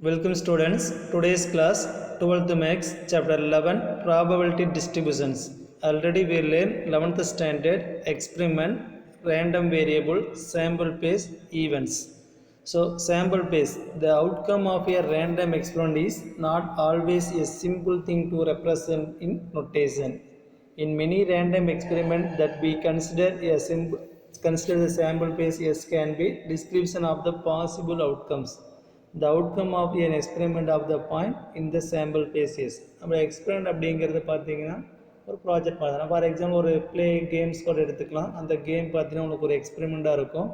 Welcome students. Today's class 12th Maths chapter 11 probability distributions. Already we learned 11th standard experiment random variable sample space events. So sample space, the outcome of a random experiment is not always a simple thing to represent in notation. In many random experiments that we consider the sample space S can be description of the possible outcomes. The outcome of an experiment of the point in the sample space is. நம்ம experiment அப்படிங்கிறது பார்த்தீங்கன்னா ஒரு project பார்த்தோன்னா for example ஒரு play games கூட எடுத்துக்கலாம். அந்த game பார்த்தீங்கன்னா உங்களுக்கு ஒரு எக்ஸ்பெரிமெண்ட்டாக இருக்கும்.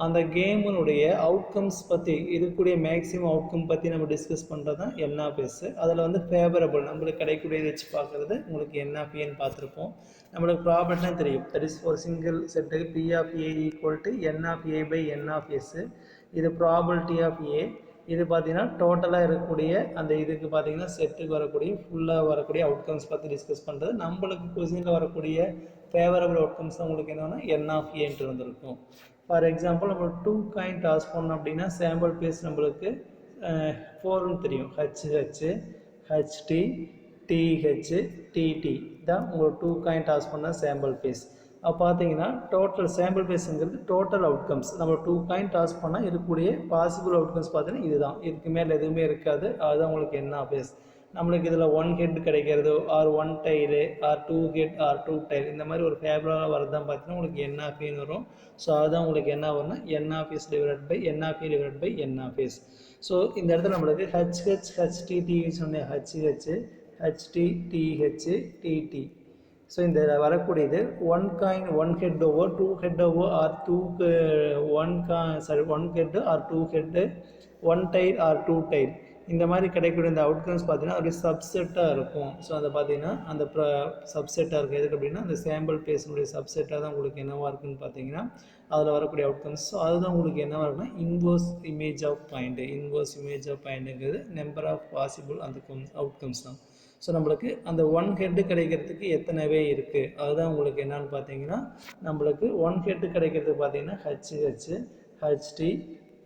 அந்த கேமுடைய அவுட்கம்ஸ் பற்றி இருக்கக்கூடிய மேக்ஸிமம் அவுட்கம் பற்றி நம்ம டிஸ்கஸ் பண்ணுறது தான் என்ஆஃப்எஸ். அதில் வந்து ஃபேவரபிள் நம்மளுக்கு கிடைக்கூடியதை வச்சு பார்க்குறது உங்களுக்கு என்ஆஃப்ஏன்னு பார்த்துருப்போம். நம்மளுக்கு ப்ராபர்ட்டிலாம் தெரியும். தட் இஸ் ஒரு சிங்கிள் செட்டுக்கு P of A equal to n of A by N of S. இது ப்ராபபிலிட்டி ஆஃப் ஏ. இது பார்த்தீங்கன்னா டோட்டலாக இருக்கக்கூடிய அந்த இதுக்கு பார்த்தீங்கன்னா செட்டுக்கு வரக்கூடிய ஃபுல்லாக வரக்கூடிய அவுட்கம்ஸ் பற்றி டிஸ்கஸ் பண்ணுறது. நம்மளுக்கு கொஸ்டினில் வரக்கூடிய ஃபேவரபிள் அவுட்கம்ஸ் தான் உங்களுக்கு என்னென்னா என் ஆஃப் ஏன்ட்டு வந்துருக்கும். ஃபார் எக்ஸாம்பிள் நம்ம 2 காயின் டாஸ் பண்ணோம் அப்படின்னா சாம்பிள் பேஸ் நம்மளுக்கு 4ன்னு தெரியும். ஹெச்ஹெச் ஹெச்டி டிஹெச் டிடி தான் உங்களுக்கு 2 காயின் டாஸ் பண்ணால் சாம்பிள் பேஸ். அப்போ பார்த்தீங்கன்னா டோட்டல் சாம்பிள் பேஸுங்கிறது டோட்டல் அவுட்கம்ஸ். நம்ம 2 காயின் டாஸ் பண்ணால் இருக்கக்கூடிய பாசிபிள் அவுட்கம்ஸ் பார்த்தீங்கன்னா இதுதான். இதுக்கு மேலே எதுவுமே இருக்காது. அதுதான் உங்களுக்கு என்ன பேஸ். நம்மளுக்கு இதில் 1 ஹெட் கிடைக்கிறது or 1 tail or 2 head or 2 tail இந்த மாதிரி ஒரு ஃபேவரலாக வரது தான் பார்த்தீங்கன்னா உங்களுக்கு என்ஆஃப்ஏன்னு வரும். ஸோ அதுதான் உங்களுக்கு என்ன வரும்னா n of S divide by n of A divide by n of S. So இந்த இடத்துல நம்மளுக்கு ஹெச்ஹெச் ஹெச்டிடி சொன்ன HH HT TH TT. So இந்த வரக்கூடியது 1 coin 1 head over 2 head over or 1 head or 2 head 1 tail or 2 tail இந்த மாதிரி கிடைக்கக்கூடிய இந்த அவுட்கம்ஸ் பார்த்தீங்கன்னா அப்படியே சப்செட்டாக இருக்கும். ஸோ அதை பார்த்தீங்கன்னா அந்த சப்செட்டாக இருக்குது. எதுக்கு அப்படின்னா அந்த சாம்பிள் பேஸினுடைய சப்செட்டாக தான் உங்களுக்கு என்னவாக இருக்குன்னு பார்த்தீங்கன்னா அதில் வரக்கூடிய அவுட்கம்ஸ். ஸோ அதுதான் உங்களுக்கு என்னவாக இருக்குன்னா inverse image of point. Inverse image of பாயிண்ட்டுங்கிறது நம்பர் ஆஃப் பாசிபிள் அந்த அவுட்கம்ஸ் தான். ஸோ நம்மளுக்கு அந்த 1 ஹெட்டு கிடைக்கிறதுக்கு எத்தனைவே இருக்குது அதுதான் உங்களுக்கு என்னன்னு பார்த்தீங்கன்னா நம்மளுக்கு 1 ஹெட்டு கிடைக்கிறதுக்கு பார்த்தீங்கன்னா ஹெச்ஹெச் ஹெச்டி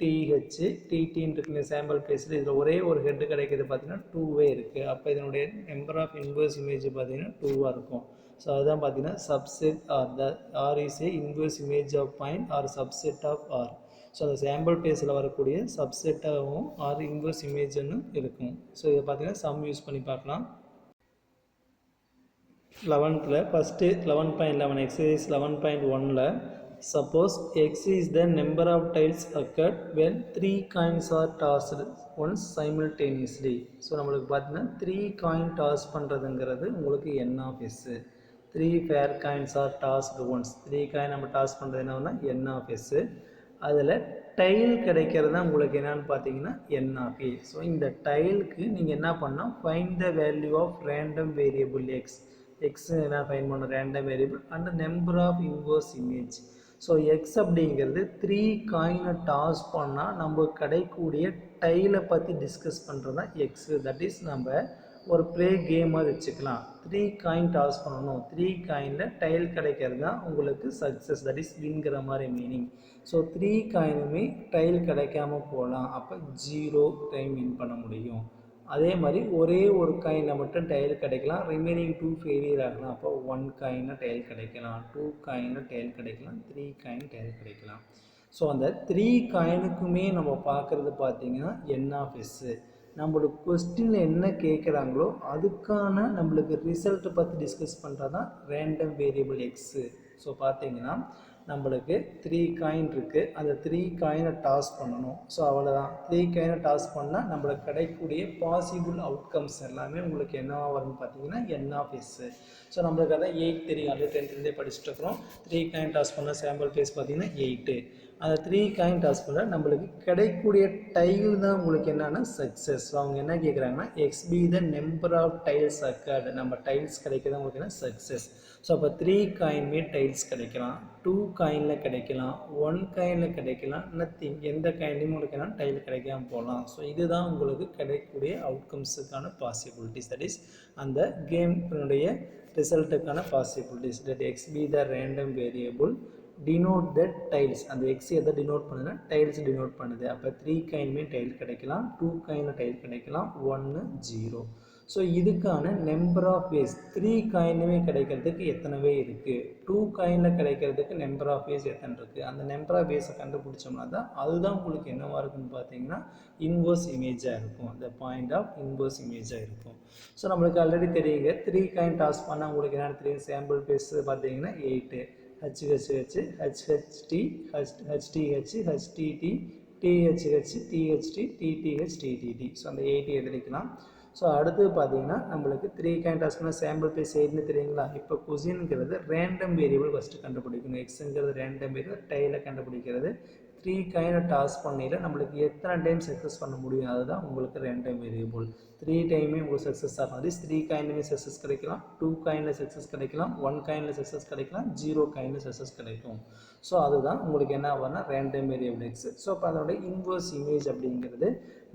டிஹெச் டிடின்னு இருக்குங்க சாம்பிள் பேஸில். இதில் ஒரே ஒரு ஹெட்டு கிடைக்கிறது பார்த்தீங்கன்னா 2வே இருக்குது. அப்போ இதனுடைய நம்பர் ஆஃப் இன்வர்ஸ் இமேஜ் பார்த்தீங்கன்னா 2வாக இருக்கும். ஸோ அதுதான் பார்த்தீங்கன்னா subset R the R is a inverse image of point R subset of R. So அந்த சாம்பிள் பேஸில் வரக்கூடிய சப்செட்டாகவும் ஆர் இன்வர்ஸ் இமேஜ்னு இருக்கும். ஸோ இதை பார்த்தீங்கன்னா சம் யூஸ் பண்ணி பார்க்கலாம். 11th first 11.11 exercise 11.1 suppose x is the number of tiles occurred when 3 coins are tossed once simultaneously. So நம்மளுக்கு பார்த்தீங்கன்னா 3 காயின் டாஸ் பண்ணுறதுங்கிறது உங்களுக்கு n of s. 3 fair coins are tossed once. 3 coin நம்ம toss பண்ணுறது என்னன்னா n of s. அதில் tail கிடைக்கிறது தான் உங்களுக்கு என்னன்னு பார்த்தீங்கன்னா n of a. ஸோ இந்த டைலுக்கு நீங்கள் என்ன பண்ணால் find the value of random variable x. x என்ன ஃபைண்ட் பண்ண random variable and number of inverse image. So X அப்படிங்கிறது 3 காயினை டாஸ் பண்ணால் நம்ம கிடைக்கக்கூடிய டைலை பற்றி டிஸ்கஸ் பண்ணுறது தான் எக்ஸு. தட் இஸ் நம்ம ஒரு ப்ளே கேமாக வச்சுக்கலாம். 3 காயின் டாஸ் பண்ணணும். 3 காயினில் டைல் கிடைக்கிறது தான் உங்களுக்கு சக்ஸஸ். தட் இஸ் வின்கிற மாதிரி மீனிங். ஸோ 3 காயினுமே டைல் கிடைக்காம போகலாம். அப்போ 0 டைம் வின் பண்ண முடியும். அதே மாதிரி ஒரே ஒரு காயினில் மட்டும் டைல் கிடைக்கலாம். ரிமைனிங் 2 ஃபெயிலியர் ஆகலாம். அப்போ 1 காயினில் டைல் கிடைக்கலாம், 2 காயினில் டைல் கிடைக்கலாம், 3 காயின் டைல் கிடைக்கலாம். ஸோ அந்த 3 காயினுக்குமே நம்ம பார்க்குறது பார்த்திங்கன்னா n of s. நம்மளுக்கு கொஸ்டினில் என்ன கேட்குறாங்களோ அதுக்கான நம்மளுக்கு ரிசல்ட்டை பற்றி டிஸ்கஸ் பண்ணுறது தான் ரேண்டம் வேரியபிள் எக்ஸு. ஸோ பார்த்தீங்கன்னா நம்மளுக்கு 3 காயின் இருக்குது. அந்த 3 காயினை டாஸ் பண்ணணும். ஸோ அவ்வளோதான். 3 காயினை டாஸ் பண்ணால் நம்மளுக்கு கிடைக்கக்கூடிய பாசிபிள் அவுட்கம்ஸ் எல்லாமே உங்களுக்கு என்னவாக வரும்னு பார்த்தீங்கன்னா n of s. ஸோ நம்மளுக்கு அதான் 8 தெரியும். அது 10th படிச்சுட்டு இருக்கிறோம். 3 காயின் டாஸ் பண்ண சாம்பிள் பேஸ் பார்த்தீங்கன்னா 8. அந்த 3 காயின் டாஸ் பண்ண நம்மளுக்கு கிடைக்கக்கூடிய டைல் தான் உங்களுக்கு என்னென்னா சக்ஸஸ். ஸோ அவங்க என்ன கேட்குறாங்கன்னா X be the number of tails occurred. நம்ம டைல்ஸ் கிடைக்கிறது உங்களுக்கு என்ன சக்ஸஸ். ஸோ அப்போ 3 காயின்மே டைல்ஸ் கிடைக்கலாம், 2 காயினில் கிடைக்கலாம், 1 காயினில் கிடைக்கலாம், நத்திங் எந்த காயின்லையும் உங்களுக்கு என்ன டைல் கிடைக்காம போகலாம். ஸோ இதுதான் உங்களுக்கு கிடைக்கக்கூடிய அவுட்கம்ஸுக்கான பாசிபிலிட்டிஸ். தட் இஸ் அந்த கேம்னுடைய ரிசல்ட்டுக்கான possibilities. That X be the random variable denote the tiles. அந்த x எதை denote பண்ணுதுன்னா tiles denote பண்ணுது. அப்போ 3 காயினுமே டைல் கிடைக்கலாம், 2 காயினில் டைல் கிடைக்கலாம், 1 0. ஸோ இதுக்கான நம்பர் ஆஃப் வேஸ் 3 காயினுமே கிடைக்கிறதுக்கு எத்தனை வே இருக்குது, 2 காயினில் கிடைக்கிறதுக்கு நம்பர் ஆஃப் வேஸ் எத்தனை இருக்குது, அந்த நம்பர் ஆஃப் வேஸை கண்டுபிடிச்சோம்னா தான் அதுதான் உங்களுக்கு என்னவாக இருக்குன்னு பார்த்தீங்கன்னா இன்வர்ஸ் இமேஜாக இருக்கும். அந்த பாயிண்ட் ஆஃப் இன்வர்ஸ் இமேஜாக இருக்கும். ஸோ நம்மளுக்கு ஆல்ரெடி தெரியுங்க 3 காயின் டாஸ் பண்ணால் உங்களுக்கு என்ன தெரியும், சாம்பிள் பேஸ் பார்த்தீங்கன்னா 8 HHH, HHT, HTH, HTT, THH, THT, TTH, TTT. So அந்த 8 எழுதிக்கலாம். ஸோ அடுத்து பார்த்தீங்கன்னா நம்மளுக்கு 3 காயின் டாஸ் பண்ணால் சாம்பிள் பேஸ் 8ன்னு தெரியுங்களா. இப்போ கொஷின்ங்கிறது ரேண்டம் வேரியபிள் ஃபஸ்ட்டு கண்டுபிடிக்கணும். எக்ஸுங்கிறது ரேண்டம் வேரியபிள், டைலை கண்டுபிடிக்கிறது. 3 காயினை டாஸ் பண்ணையில் நம்மளுக்கு எத்தனை டைம் சக்ஸஸ் பண்ண முடியும், அதுதான் உங்களுக்கு ரேண்டம் வேரியபிள். 3 டைமே உங்களுக்கு சக்ஸஸ் ஆகும். அது 3 காயினுமே சக்ஸஸ் கிடைக்கலாம், 2 காயினில் சக்ஸஸ் கிடைக்கலாம், 1 காயினில் சக்ஸஸ் கிடைக்கலாம், 0 காயினில் சக்ஸஸ் கிடைக்கும். ஸோ அதுதான் உங்களுக்கு என்ன ஆகும்னா ரேண்டம் வேரியபிள் எக்ஸ். ஸோ அப்போ அதோட இன்வர்ஸ் இமேஜ் அப்படிங்கிறது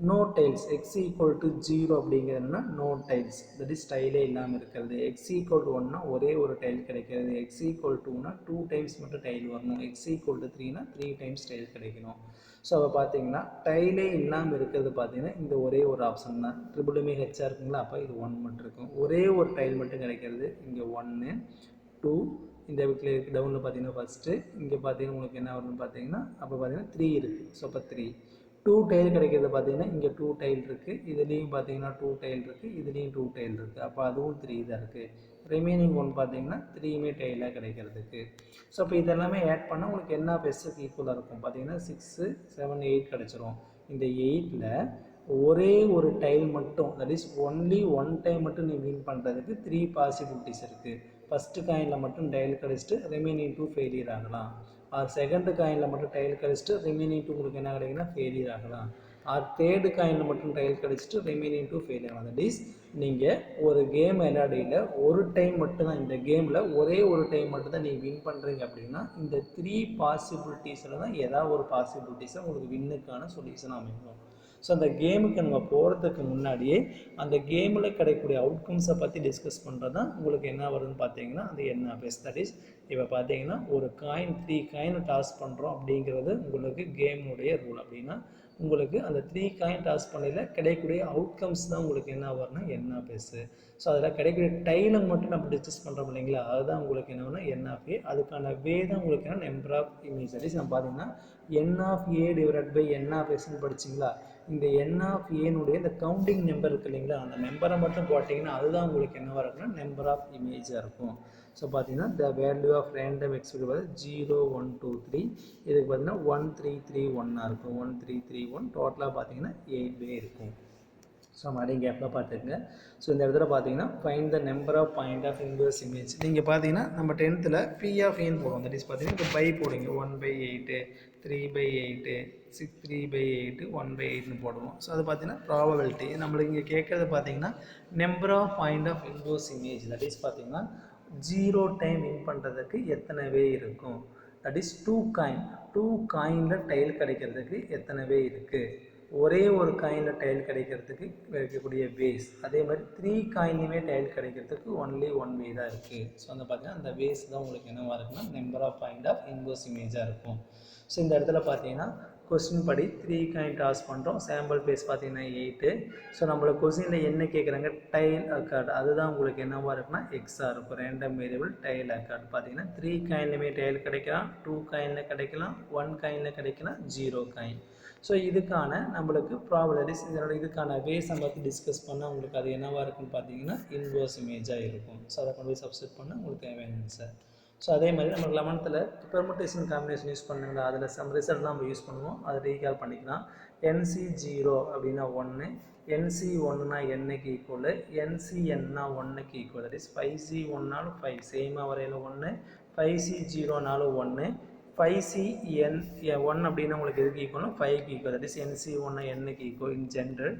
no tiles, X equal to 0 அப்படிங்கிறதுனா நோ டைல்ஸ், தட் இஸ் டைலே இல்லாமல் இருக்கிறது. எக்ஸ் ஈக்குவல் டு 1னா ஒரே ஒரு டைல் கிடைக்கிறது, எக்ஸ் ஈக்குவல் டுனா 2 டைம்ஸ் மட்டும் டைல் வரணும், எக்ஸ் ஈக்குவல் டு 3னா 3 டைம்ஸ் டைல் கிடைக்கணும். ஸோ அப்போ பார்த்தீங்கன்னா டைலே இல்லாமல் இருக்கிறது பார்த்தீங்கன்னா இந்த ஒரே ஒரு ஆப்ஷன் தான். ட்ரிபிளுமே ஹெச்சாக இருக்குங்களா, அப்போ இது 1 மட்டும் இருக்கும். ஒரே ஒரு டைல் மட்டும் கிடைக்கிறது, இங்கே 1 2, இந்த வீட்டில் டவுனில் பார்த்தீங்கன்னா ஃபஸ்ட்டு, இங்கே பார்த்தீங்கன்னா உங்களுக்கு என்ன வரும்னு பார்த்தீங்கன்னா அப்போ பார்த்தீங்கன்னா 3 இருக்குது. ஸோ அப்போ 3 2 டைல் கிடைக்கிறது பார்த்தீங்கன்னா இங்கே 2 டைல் இருக்குது, இதுலேயும் பார்த்தீங்கன்னா 2 டைல் இருக்குது, இதுலேயும் 2 டைல் இருக்குது. அப்போ அதுவும் 3 தான் இருக்குது. ரிமைனிங் ஒன் பார்த்தீங்கன்னா 3மே டைலாக கிடைக்கிறதுக்கு. ஸோ இப்போ இதெல்லாமே ஆட் பண்ணால் உங்களுக்கு என்ன பெஸ்ட்டுக்கு ஈக்குவலாக இருக்கும் பார்த்தீங்கன்னா 6 7 8 கிடச்சிரும். இந்த 8ல் ஒரே ஒரு டைல் மட்டும், தட் இஸ் ஒன்லி 1 டைம் மட்டும் நீ வின் பண்ணுறதுக்கு 3 பாசிபிலிட்டிஸ் இருக்குது. ஃபஸ்ட்டு காயினில் மட்டும் டைல் கிடச்சிட்டு ரிமைனிங் 2 ஃபெயிலியர் ஆகலாம். ஆர் செகண்டு காயினில் மட்டும் டைல் கிடச்சிட்டு ரிமைனிங் 2 உங்களுக்கு என்ன கிடைக்குன்னா ஃபெயிலியர் ஆகலாம். ஆர் தேர்டு காயினில் மட்டும் டைல் கிடச்சிட்டு ரிமைனிங் 2 ஃபெயிலியர் ஆகலாம். தட் இஸ் நீங்கள் ஒரு கேம் விளையாடையில் ஒரு டைம் மட்டும்தான், இந்த கேமில் ஒரே ஒரு டைம் மட்டும்தான் நீங்கள் வின் பண்ணுறீங்க அப்படின்னா இந்த 3 பாசிபிலிட்டிஸில் தான் ஏதாவது ஒரு பாசிபிலிட்டிஸை உங்களுக்கு வின்னுக்கான சொல்யூஷன் அமைக்கும். ஸோ அந்த கேமுக்கு நம்ம போகிறதுக்கு முன்னாடியே அந்த கேமில் கிடைக்கக்கூடிய அவுட்கம்ஸை பற்றி டிஸ்கஸ் பண்ணுறது தான் உங்களுக்கு என்ன வருதுன்னு பார்த்தீங்கன்னா அந்த என்ன பேஸ். தட் இஸ் இப்போ பார்த்தீங்கன்னா ஒரு காயின் 3 காயின் டாஸ் பண்ணுறோம் அப்படிங்கிறது உங்களுக்கு கேமுடைய ரூல். அப்படின்னா உங்களுக்கு அந்த 3 காயின் டாஸ் பண்ணையில் கிடைக்கக்கூடிய அவுட்கம்ஸ் தான் உங்களுக்கு என்ன வரும்னா என்ன பேஸு. ஸோ அதில் கிடைக்கக்கூடிய டைலை மட்டும் நம்ம டிஸ்கஸ் பண்ணுறோம் இல்லைங்களா, அதுதான் உங்களுக்கு என்னன்னா என் ஆஃப் ஏ. அதுக்கான வே தான் உங்களுக்கு என்ன number of image. That is நம்ம பார்த்தீங்கன்னா N of A divide by N of எஸ்ன்னு படிச்சிங்களா. இந்த என் ஆஃப் ஏனுடைய இந்த கவுண்டிங் நம்பர் இருக்குது இல்லைங்களா, அந்த நம்பரை மட்டும் போட்டிங்கன்னா அதுதான் உங்களுக்கு என்னவாக இருக்குன்னா நம்பர் ஆஃப் இமேஜாக இருக்கும். ஸோ பார்த்தீங்கன்னா த வேல்யூ ஆஃப் ரேண்டம் எக்ஸுக்கு பார்த்து 0 1 2 3, இதுக்கு பார்த்தீங்கன்னா 1 3 3 1 இருக்கும். 1 3 3 1 டோட்டலாக பார்த்தீங்கன்னா 8 வே இருக்கும். ஸோ மறுபடியும் கேப்பில் பார்த்துக்குங்க. ஸோ இந்த இடத்துல பார்த்தீங்கன்னா find the number of point of inverse image. நீங்கள் பார்த்தீங்கன்னா நம்ம 10th பி ஆஃப் ஏன்னு போடுவோம். தட் இஸ் பார்த்தீங்கன்னா இப்போ பை போடுங்க, 1/8 3/8 6 3/8 1/8ன்னு போடுவோம். ஸோ அது பார்த்தீங்கன்னா ப்ராபபிலிட்டி. நம்மளுக்கு இங்கே கேட்குறது பார்த்தீங்கன்னா number of point of inverse image. That is பார்த்தீங்கன்னா 0 டைம் வின் பண்ணுறதுக்கு எத்தனை வே இருக்கும். தட் இஸ் 2 காயின், 2 காயினில் டைல் கிடைக்கிறதுக்கு எத்தனை வே இருக்குது. ஒரே ஒரு காயினில் டைல் கிடைக்கிறதுக்கு இருக்கக்கூடிய வேஸ். அதே மாதிரி 3 காயின்லையுமே டைல் கிடைக்கிறதுக்கு ஒன்லி 1 வே தான் இருக்குது. ஸோ வந்து பார்த்தீங்கன்னா அந்த வேஸ் தான் உங்களுக்கு என்னவாக இருக்குன்னா number of point of inverse இமேஜாக இருக்கும். ஸோ இந்த இடத்துல பார்த்தீங்கன்னா கொஸ்டின் படி 3 காயின் டாஸ் பண்ணுறோம், சாம்பிள் பேஸ் பார்த்தீங்கன்னா 8. ஸோ நம்மளுக்கு கொஸ்டினில் என்ன கேட்குறாங்க, டைல் அக்கார்டு, அதுதான் உங்களுக்கு என்னவாக இருக்குன்னா எக்ஸாக இருக்கும். ரேண்டம் வேரியபிள் டைல் அக்கார்டு பார்த்தீங்கன்னா 3 காயின்லையுமே டைல் கிடைக்கலாம், 2 காயினில் கிடைக்கலாம், 1 காயினில் கிடைக்கலாம், 0 காயின். ஸோ இதுக்கான நம்மளுக்கு ப்ராபபிலிட்டிஸ், இதனோட இதுக்கான வேஸ் நம்ம டிஸ்கஸ் பண்ணால் உங்களுக்கு அது என்னவாக இருக்குன்னு பார்த்தீங்கன்னா இன்வர்ஸ் இமேஜாக இருக்கும். ஸோ அதை கொண்டு போய் சப்ஸ்டிட் பண்ணால் உங்களுக்கு தேவையான ஆன்சர். ஸோ அதே மாதிரி நம்ம 11th பெர்முட்டேஷன் காம்பினேஷன் யூஸ் பண்ணுங்களா, அதில் சம் ரிசல்ட் தான் நம்ம யூஸ் பண்ணுவோம். அதை ரீகால் பண்ணிக்கலாம். NC0 அப்படின்னா 1, NC1னா என்னக்கு ஈக்குவல், NCnனா 1க்கு ஈக்குவல். தட் இஸ் 5C1னாலும் 5 சேமாக வரையில் 1, 5C0னாலும் 1, 5C1 அப்படின்னா உங்களுக்கு எதுக்கு ஈக்குவல்னா 5க்கு ஈக்குவல். தட் இஸ் NC1னா என்னக்கு ஈக்குவல் இன் ஜென்ரல்.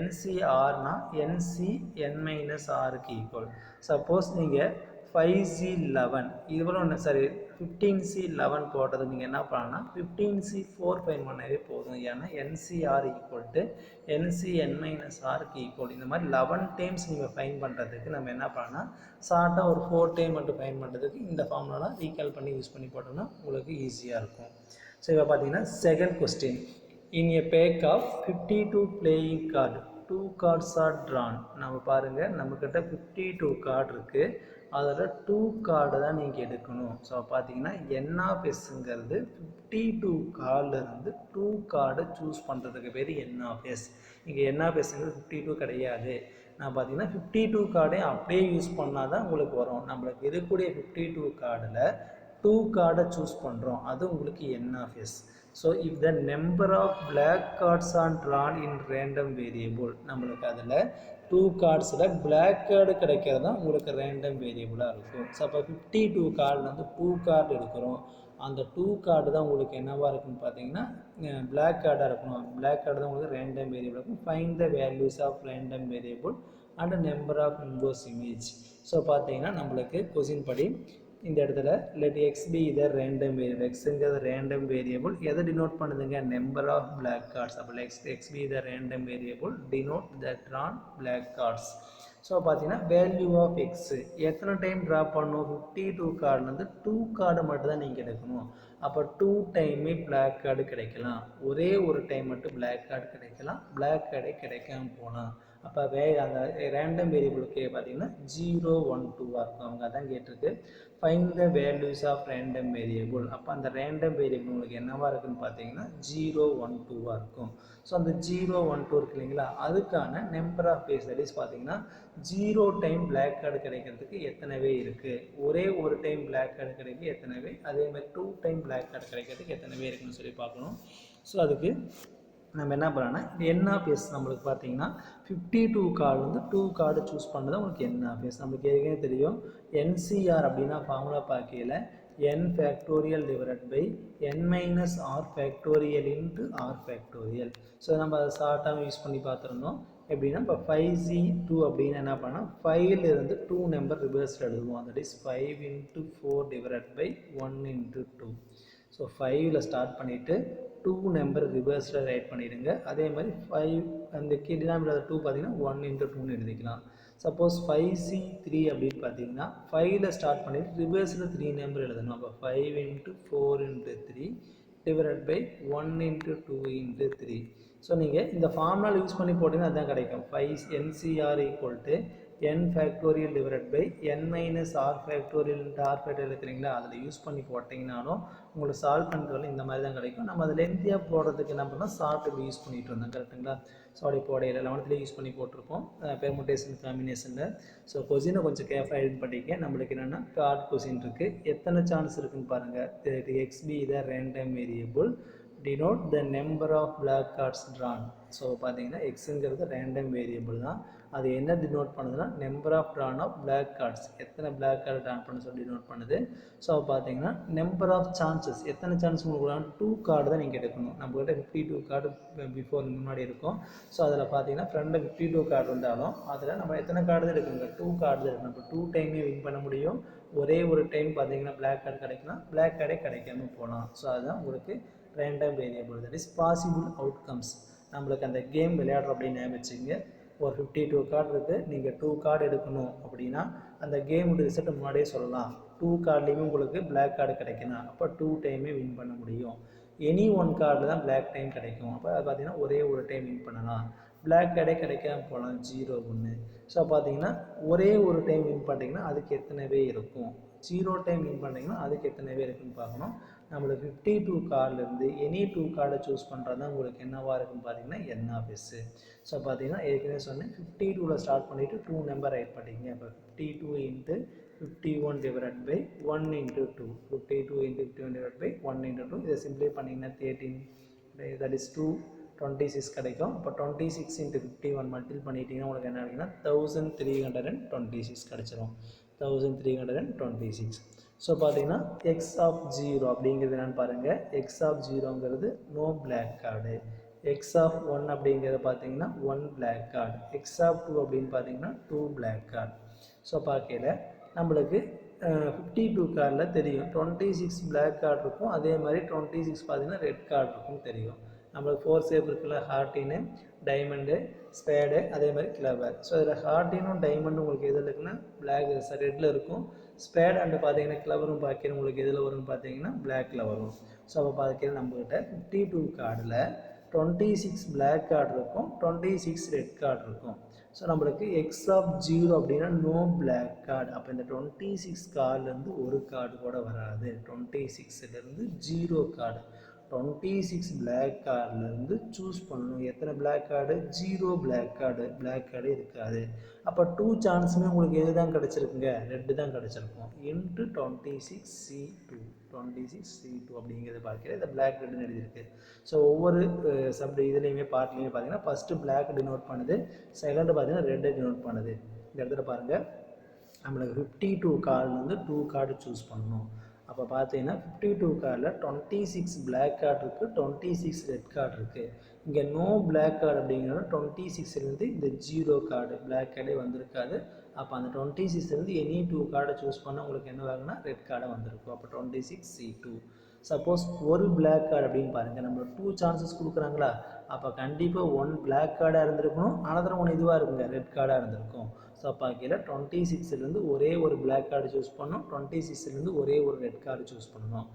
NCRனா NCn-Rக்கு ஈக்குவல். சப்போஸ் நீங்கள் 5C11 இவ்வளோ சாரி 15C11 போட்டது நீங்கள் என்ன பண்ணலாம்னா 15C4 ஃபைன் பண்ணவே போதும். ஏன்னா NCR ஈக்குவல் டு NCN-Rக்கு ஈக்குவல். இந்த மாதிரி 11 டைம்ஸ் நீங்கள் ஃபைன் பண்ணுறதுக்கு நம்ம என்ன பண்ணலாம்னா ஷார்ட்டாக ஒரு 4 டைம் மட்டும் ஃபைன் பண்ணுறதுக்கு இந்த ஃபார்முலாலாம் ரீகால் பண்ணி யூஸ் பண்ணி போட்டோம்னா உங்களுக்கு ஈஸியாக இருக்கும். ஸோ இப்போ பார்த்தீங்கன்னா second question. In a pack of 52 playing card, 2 cards are drawn. நம்ம பாருங்கள் நம்மக்கிட்ட 52 கார்டு இருக்குது, அதில் 2 கார்டு தான் நீங்கள் எடுக்கணும். ஸோ பார்த்தீங்கன்னா N(S)ங்கிறது 52 கார்டிலிருந்து 2 கார்டை சூஸ் பண்ணுறதுக்கு பேர் N(S). இங்கே N(S)ங்கிறது 52 கிடையாது. நான் பார்த்தீங்கன்னா 52 கார்டையும் அப்படியே யூஸ் பண்ணால் தான் உங்களுக்கு வரும். நம்மளுக்கு இருக்கக்கூடிய 52 கார்டில் 2 கார்டை சூஸ் பண்ணுறோம், அது உங்களுக்கு N(S). So if the number of black cards are drawn in random variable, நம்மளுக்கு அதில் 2 கார்ட்ஸில் black card கிடைக்கிறது தான் உங்களுக்கு ரேண்டம் வேரியபிளாக இருக்கும். ஸோ அப்போ 52 கார்டில் 2 கார்டு எடுக்கிறோம், அந்த 2 கார்டு தான் உங்களுக்கு என்னவாக இருக்குன்னு பார்த்தீங்கன்னா black கார்டாக இருக்கணும். black கார்டு தான் உங்களுக்கு ரேண்டம் வேரியபிள் இருக்கும். Find the values of random variable and number of inverse image. So பார்த்தீங்கன்னா நம்மளுக்கு கொஸ்டின் படி இந்த இடத்துல let x be the random variable. xங்கிறது random variable எதை denote பண்ணுதுங்க? number of black cards. அப்போ x be the random variable denote the drawn black cards. So பார்த்தீங்கன்னா value of X எத்தனை டைம் ட்ரா பண்ணணும்? 52 கார்டுலேருந்து 2 கார்டு மட்டும் தான் நீங்கள் எடுக்கணும். அப்போ 2 டைமே பிளாக் கார்டு கிடைக்கலாம், ஒரே ஒரு டைம் மட்டும் பிளாக் கார்டு கிடைக்கலாம், பிளாக் கார்டே கிடைக்காம போகலாம். அப்போ அந்த ரேண்டம் வேரியபிளுக்கு பார்த்தீங்கன்னா 0, 1, 2 இருக்கும். அவங்க அதான் கேட்டிருக்கு find the values of random variable. அப்போ அந்த ரேண்டம் வேரியபிள் உங்களுக்கு என்னவாக இருக்குன்னு பார்த்தீங்கன்னா 0, 1, 2 இருக்கும். ஸோ அந்த 0, 1, 2 இருக்கு இல்லைங்களா, அதுக்கான number of base that is பார்த்தீங்கன்னா 0 டைம் பிளாக் கார்டு கிடைக்கிறதுக்கு எத்தனைவே இருக்குது, ஒரே ஒரு டைம் பிளாக் கார்டு கிடைக்க எத்தனைவே, அதே மாதிரி 2 டைம் பிளாக் கார்டு கிடைக்கிறதுக்கு எத்தனைவே இருக்குன்னு சொல்லி பார்க்கணும். ஸோ அதுக்கு நம்ம என்ன பண்ணலாம்னா N(S) நம்மளுக்கு பார்த்தீங்கன்னா 52 கார்டு 2 கார்டு சூஸ் பண்ணது உங்களுக்கு N(S). நம்மளுக்கு ஏற்கனவே தெரியும் NCR அப்படின்னா ஃபார்முலா பார்க்கையில் n factorial divided by n-r factorial into r factorial. So நம்ம அதை ஷார்ட்டாக யூஸ் பண்ணி பார்த்துருந்தோம். எப்படின்னா இப்போ 5C2 அப்படின்னு என்ன பண்ணால் 5லேருந்து 2 நம்பர் ரிவர்ஸில் எழுதுவோம். That is 5 × 4 divided by 1 × 2. So 5ல் ஸ்டார்ட் பண்ணிவிட்டு 2 நம்பர் ரிவர்ஸில் ரைட் பண்ணிவிடுங்க. அதே மாதிரி 5 அந்த டினாமினேட்டர் 2 பார்த்தீங்கன்னா 1 × 2ன்னு எழுதிக்கலாம். சப்போஸ் 5C3 அப்படின்னு பார்த்தீங்கன்னா 5ல் ஸ்டார்ட் பண்ணிவிட்டு ரிவர்ஸில் 3 நம்பர் எழுதணும். அப்போ 5 × 4 × 3 டிவைடட் பை 1 × 2 × 3. ஸோ நீங்கள் இந்த ஃபார்முலா யூஸ் பண்ணி போட்டிங்கன்னா அதுதான் கிடைக்கும். 5 NCR equal to n factorial divided by n-r factorial into r factorial இருக்கிறீங்களா, அதில் யூஸ் பண்ணி போட்டிங்கனாலும் உங்களுக்கு சால்வ் பண்ணுறதுல இந்த மாதிரி தான் கிடைக்கும். நம்ம அதை லென்த்தியாக போடுறதுக்கு என்ன பண்ணால் ஷார்ட் இப்படி யூஸ் பண்ணிகிட்டு இருந்தோம் கரெக்டுங்களா. ஸோ அப்படி போடையில் 11th யூஸ் பண்ணி போட்டிருப்போம் பெர்முடேஷன் காம்பினேஷனில். ஸோ கொஸ்டினை கொஞ்சம் கேர்ஃபுல்லாக எழுதி பண்ணிக்க. நம்மளுக்கு என்னென்னா கார்டு கொஸ்டின் இருக்குது, எத்தனை சான்ஸ் இருக்குதுன்னு பாருங்கள். x be the random variable denote the number of black cards drawn. So பார்த்தீங்கன்னா எக்ஸுங்கிறது ரேண்டம் வேரியபிள் தான், அது என்ன டினோட் பண்ணுதுன்னா number of drawn of black cards, எத்தனை பிளாக் கார்டு ட்ரான் பண்ண சொல்லி டினோட் பண்ணுது. ஸோ பார்த்தீங்கன்னா நம்பர் ஆஃப் சான்சஸ், எத்தனை சான்ஸ் உங்களுக்கு 2 கார்டு தான் நீங்கள் எடுக்கணும். நம்மகிட்ட 52 கார்டு பிஃபோர் முன்னாடி இருக்கும். ஸோ அதில் பார்த்தீங்கன்னா ஃப்ரெண்டில் 52 கார்டு இருந்தாலும் அதில் நம்ம எத்தனை கார்டு தான் எடுக்கணுங்க? 2 கார்டு தான் எடுக்கணும். இப்போ 2 டைமே வின் பண்ண முடியும், ஒரே ஒரு டைம் பார்த்தீங்கன்னா பிளாக் கார்டு கிடைக்கலாம், பிளாக் கார்டே கிடைக்காம போகலாம். ஸோ அதுதான் உங்களுக்கு random variable, that is possible outcomes. நம்மளுக்கு அந்த கேம் விளையாடுறோம் அப்படின்னு நினைச்சிங்க, ஒரு 52 கார்டு இருக்குது, நீங்கள் 2 கார்டு எடுக்கணும் அப்படின்னா அந்த கேமோட ரிசல்ட் முன்னாடியே சொல்லலாம். 2 கார்டுலேயுமே உங்களுக்கு பிளாக் கார்டு கிடைக்கணும், அப்போ 2 டைமே வின் பண்ண முடியும். எனி 1 கார்டில் தான் பிளாக் டைம் கிடைக்கும், அப்போ அது பார்த்தீங்கன்னா ஒரே ஒரு டைம் வின் பண்ணலாம். பிளாக் கார்டே கிடைக்காம போகலாம் 0, 1. ஸோ பார்த்தீங்கன்னா ஒரே ஒரு டைம் வின் பண்ணிட்டீங்கன்னா அதுக்கு எத்தனைவே இருக்கும், 0 டைம் வின் பண்ணிங்கன்னா அதுக்கு எத்தனைவே இருக்குன்னு பார்க்கணும். நம்மளுக்கு 52 கார்டிலேருந்து எனி 2 கார்டை சூஸ் பண்ணுறது தான் உங்களுக்கு என்னவாக இருக்குன்னு பார்த்தீங்கன்னா N(S). ஸோ பார்த்தீங்கன்னா ஏற்கனவே சொன்னேன் 52ல் ஸ்டார்ட் பண்ணிவிட்டு 2 நம்பர் ரைட் பண்ணிங்க. அப்போ 52 × 51 டிவைடட் பை 1 × 2, 52 × 51 டிவைட் பை 1 × 2. இதை சிம்பிளை பண்ணிங்கன்னா 13, தட் இஸ் 226 கிடைக்கும். அப்போ 26 × 51 மல்டிபிள் பண்ணிட்டீங்கன்னா உங்களுக்கு என்ன கிடைக்குன்னா 1326 கிடச்சிரும். 1326. ஸோ பார்த்தீங்கன்னா எக்ஸ் ஆஃப் 0 அப்படிங்கிறது என்னென்னு பாருங்கள். எக்ஸ் ஆஃப் 0ங்கிறது no black card, X of 1 அப்படிங்கிறது பார்த்தீங்கன்னா 1 பிளாக் கார்டு, எக்ஸ் ஆஃப் 2 அப்படின்னு பார்த்தீங்கன்னா 2 பிளாக் கார்டு. ஸோ பார்க்கையில் நம்மளுக்கு 52 கார்டில் தெரியும் 26 பிளாக் கார்டு இருக்கும், அதே மாதிரி 26 பார்த்தீங்கன்னா ரெட் கார்டு இருக்கும் தெரியும். நம்மளுக்கு 4 ஷேப் இருக்குல்ல, ஹார்டின்னு, டைமண்டு, ஸ்பேடு, அதே மாதிரி கிளவர். ஸோ இதில் ஹார்டினும் டைமண்டும் உங்களுக்கு எதில் இருக்குன்னா பிளாக் ரெட்டில் இருக்கும். ஸ்பேட் அண்டு பார்த்தீங்கன்னா கிளவரும் பார்க்கணும் உங்களுக்கு எதில் வரும்னு பார்த்தீங்கன்னா பிளாக்கில் வரும். ஸோ அப்போ பார்க்கணும் நம்மகிட்ட 52 கார்டில் 26 பிளாக் கார்டு இருக்கும், 26 ரெட் கார்டு இருக்கும். ஸோ நம்மளுக்கு எக்ஸ் ஆஃப் 0 அப்படின்னா நோ பிளாக் கார்டு. அப்போ இந்த 26 கார்டுலேருந்து ஒரு கார்டு கூட வராது. 26லேருந்து 0 கார்டு, 26 பிளாக் கார்டிலேருந்து சூஸ் பண்ணணும். எத்தனை பிளாக் கார்டு? 0 பிளாக் கார்டு இருக்காது. அப்போ 2 சான்ஸுமே உங்களுக்கு எது தான் கிடச்சிருக்குங்க? ரெட்டு தான் கிடச்சிருக்கும். இன்ட்டு 26C2 26C2 அப்படிங்கிறது பார்க்குறது இந்த பிளாக் ரெட்டுன்னு எழுதியிருக்கு. ஸோ ஒவ்வொரு இதுலேயுமே பார்ட்லேயுமே பார்த்தீங்கன்னா ஃபஸ்ட்டு பிளாக் டினோட் பண்ணுது, செகண்டு பார்த்தீங்கன்னா ரெட்டை டினோட் பண்ணுது. இந்த இடத்துல பாருங்கள், நம்மளுக்கு 52 கார்டுலேருந்து 2 கார்டு சூஸ் பண்ணணும். அப்போ பார்த்தீங்கன்னா 52 கார்டில் 26 பிளாக் கார்டு இருக்குது, 26 ரெட் கார்டு இருக்குது. இங்கே நோ பிளாக் கார்டு அப்படிங்கிறத 26லேருந்து இந்த 0 கார்டு பிளாக் கார்டே வந்திருக்காது. அப்போ அந்த 26லேருந்து எனி 2 கார்டை சூஸ் பண்ணால் உங்களுக்கு என்ன ஆகுனா ரெட் கார்டை வந்திருக்கும். அப்போ 26C2. சப்போஸ் ஒரு பிளாக் கார்டு அப்படின்னு பாருங்கள், நம்ம 2 சான்சஸ் கொடுக்குறாங்களா, அப்போ கண்டிப்பாக 1 பிளாக் கார்டாக இருந்திருக்கணும், அனதர் 1 இதுவாக இருக்குங்க ரெட் கார்டாக இருந்திருக்கும். ஸோ பார்க்கல 26லேருந்து ஒரே ஒரு பிளாக் கார்டு சூஸ் பண்ணணும், 26லேருந்து ஒரே ஒரு ரெட் கார்டு சூஸ் பண்ணணும்.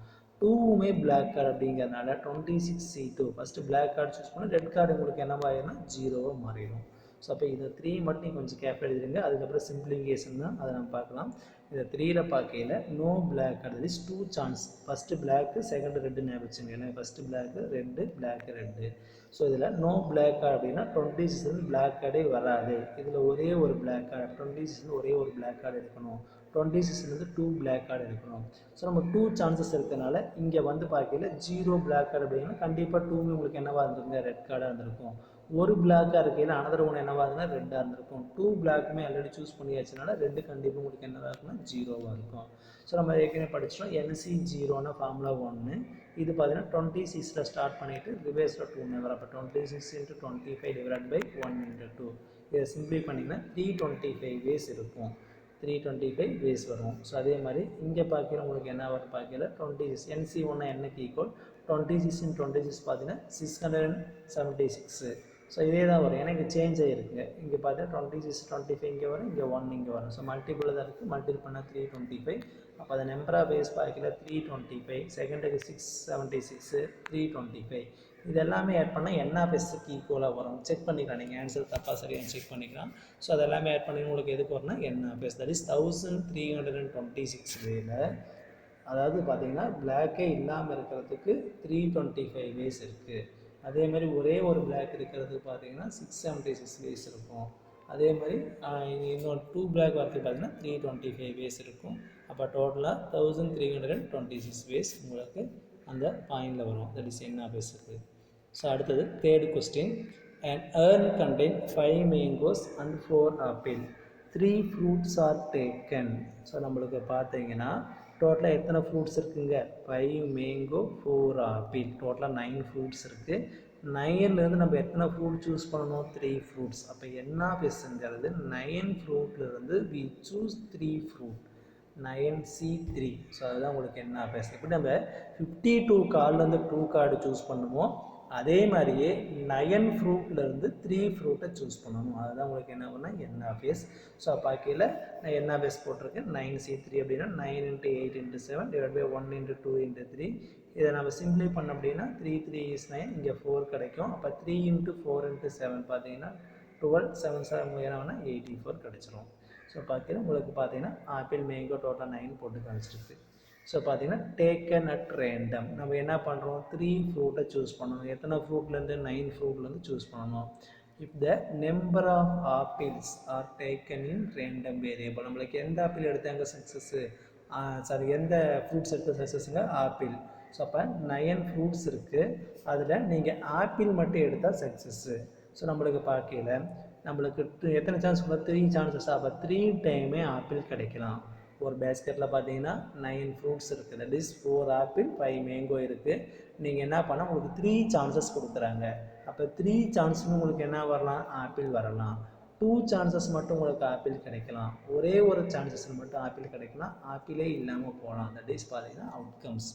2மே பிளாக் கார்டு அப்படிங்கிறதுனால 26C2 first black card choose பண்ணணும், ரெட் கார்டு உங்களுக்கு என்னவா ஆயிடும்னா 0வாக மாறிடும். ஸோ அப்போ இதை 3 மட்டும் நீங்கள் கொஞ்சம் கேப் எழுதிடுங்க. அதுக்கப்புறம் சிம்பிளிஃபிகேஷன் தான், அதை நம்ம பார்க்கலாம். இதை 3ல் பார்க்கையில் no black card, that is 2 chance. First black, second red ஞாபகம் வச்சுங்க. ஏன்னா first black red, black red. So இதில் நோ பிளாக் கார்டு அப்படின்னா 26லேருந்து பிளாக் கார்டே வராது. இதில் ஒரே ஒரு பிளாக் கார்டு, 26லேருந்து ஒரே ஒரு பிளாக் கார்டு எடுக்கணும், 26லேருந்து 2 பிளாக் கார்டு எடுக்கணும். ஸோ நம்ம 2 சான்சஸ் இருக்கிறதுனால இங்கே வந்து பார்க்கையில் 0 பிளாக் கார்டு அப்படின்னா கண்டிப்பாக 2மே உங்களுக்கு என்னவாக இருந்திருக்குங்க ரெட் கார்டாக இருந்திருக்கும். ஒரு பிளாக்காக இருக்கையில் அனதர் 1 என்னவாக இருந்தால் ரெட்டாக இருந்திருக்கும். 2 பிளாக்குமே ஆல்ரெடி சூஸ் பண்ணியாச்சுனால ரெட்டு கண்டிப்பாக உங்களுக்கு என்னவாக இருக்குன்னா 0வாக இருக்கும். ஸோ நம்ம ஏற்கனவே படிச்சிட்டோம் NC0னா ஃபார்முலா 1. இது பார்த்தீங்கன்னா 26ல் ஸ்டார்ட் பண்ணிவிட்டு ரிவேர்ஸில் 2 வரும். அப்போ 26 × 25 டிவைட் பை 1 × 2. இதை சிம்பிளை பண்ணிங்கன்னா 325 வேஸ் இருக்கும், 325 வேஸ் வரும். ஸோ அதே மாதிரி இங்கே பார்க்கல உங்களுக்கு என்ன வரும் பார்க்கல 26 NC1 என்னக்கு ஈக்குவல் 26 × 26 பார்த்தீங்கன்னா 676. ஸோ இதே தான் வரும், ஏன்னா இங்கே சேஞ்ச் ஆகிருக்குங்க. இங்கே பார்த்தீங்கன்னா 26 25 இங்கே வரும், இங்கே 1 இங்கே வரும். ஸோ மல்டிபிள் தான் இருக்குது, மல்டிபிள் பண்ணால் 325. அப்போ அந்த நம்பர் ஆஃப் வேஸ் பார்க்கல 325, செகண்டுக்கு 676, 325. இது எல்லாமே ஆட் பண்ணால் NF/Sக்கு ஈக்குவலாக வரும். செக் பண்ணிக்கலாம், நீங்கள் ஆன்சர் தப்பாக சரியாக செக் பண்ணிக்கலாம். ஸோ அதெல்லாமே ஆட் பண்ணி உங்களுக்கு எதுக்கு வரும்னா NF/S, தட் இஸ் 1326 வேல. அதாவது பார்த்தீங்கன்னா பிளாக்கே இல்லாமல் இருக்கிறதுக்கு 325 வேஸ் இருக்குது. அதே மாதிரி ஒரே ஒரு பிளாக் இருக்கிறதுக்கு பார்த்தீங்கன்னா 676 வேஸ் இருக்கும். அதே மாதிரி இன்னொரு 2 பிளாக் வரதுக்கு பார்த்தீங்கன்னா 325 வேஸ் இருக்கும். அப்போ டோட்டலாக 1326 வேஸ் உங்களுக்கு அந்த பாயிண்டில் வரும். தட் இஸ் NF/Sக்கு. ஸோ அடுத்தது third question. An urn contain 5 mangoes and 4 apple. 3 fruits are taken. So நம்மளுக்கு பார்த்தீங்கன்னா டோட்டலாக எத்தனை ஃப்ரூட்ஸ் இருக்குங்க? 5 மேங்கோ, 4 ஆப்பிள், டோட்டலாக 9 ஃப்ரூட்ஸ் இருக்குது. 9லேருந்து நம்ம எத்தனை ஃப்ரூட் சூஸ் பண்ணணும்? 3 ஃப்ரூட்ஸ். அப்போ NF/Sங்கிறது 9 ஃப்ரூட்லேருந்து we choose 3 fruit, 9C3. So அதுதான் உங்களுக்கு NF/S. இப்படி நம்ம 52 கார்டுலேருந்து 2 கார்டு சூஸ் பண்ணுவோம், அதே மாதிரியே 9 ஃப்ரூட்லேருந்து 3 ஃப்ரூட்டை சூஸ் பண்ணணும். அதுதான் உங்களுக்கு என்ன ஆகுனா NF/S. ஸோ பார்க்கையில் நான் NF/S போட்டிருக்கேன். 9C3 அப்படின்னா 9 × 8 × 7 டிவைட் பை 1 × 2 × 3. இதை நம்ம சிம்பிளை பண்ண அப்படின்னா 3 3 is 9, இங்கே 4 கிடைக்கும். அப்போ 3 × 4 × 7 பார்த்தீங்கன்னா 12, 7 7 ஏன்னா 84 கிடைச்சிரும். ஸோ பார்த்திங்கன்னா உங்களுக்கு பார்த்தீங்கன்னா ஆப்பிள் மேங்கோ டோட்டல் 9 போட்டு காமிச்சிருக்கு. ஸோ பார்த்தீங்கன்னா டேக்கன் அட் ரேண்டம். நம்ம என்ன பண்ணுறோம்? 3 ஃப்ரூட்டை சூஸ் பண்ணணும். எத்தனை ஃப்ரூட்லேருந்து? 9 ஃப்ரூட்லேருந்து சூஸ் பண்ணணும். If the number of apples are taken in random variable. நம்மளுக்கு எந்த ஆப்பிள் எடுத்தாங்க சக்ஸஸ்ஸு? சாரி, எந்த ஃப்ரூட்ஸ் எடுத்த சக்ஸஸுங்க? ஆப்பிள். ஸோ அப்போ 9 ஃப்ரூட்ஸ் இருக்குது, அதில் நீங்கள் ஆப்பிள் மட்டும் எடுத்தால் சக்ஸஸ்ஸு. ஸோ நம்மளுக்கு பார்க்கையில் நம்மளுக்கு எத்தனை சான்ஸ்? 3 சான்சஸ். அப்போ 3 டைமே ஆப்பிள் கிடைக்கலாம். ஒரு பேஸ்கெட்டில் பார்த்தீங்கன்னா 9 ஃப்ரூட்ஸ் இருக்குது, தட் இஸ் 4 ஆப்பிள் 5 மேங்கோ இருக்குது. நீங்கள் என்ன பண்ணால் உங்களுக்கு 3 சான்சஸ் கொடுக்குறாங்க. அப்போ 3 சான்ஸும் உங்களுக்கு என்ன வரலாம்? ஆப்பிள் வரலாம். 2 சான்சஸ் மட்டும் உங்களுக்கு ஆப்பிள் கிடைக்கலாம், ஒரே ஒரு சான்சஸில் மட்டும் ஆப்பிள் கிடைக்கலாம், ஆப்பிளே இல்லாமல் போகலாம். தட் இஸ் பார்த்தீங்கன்னா அவுட்கம்ஸ்.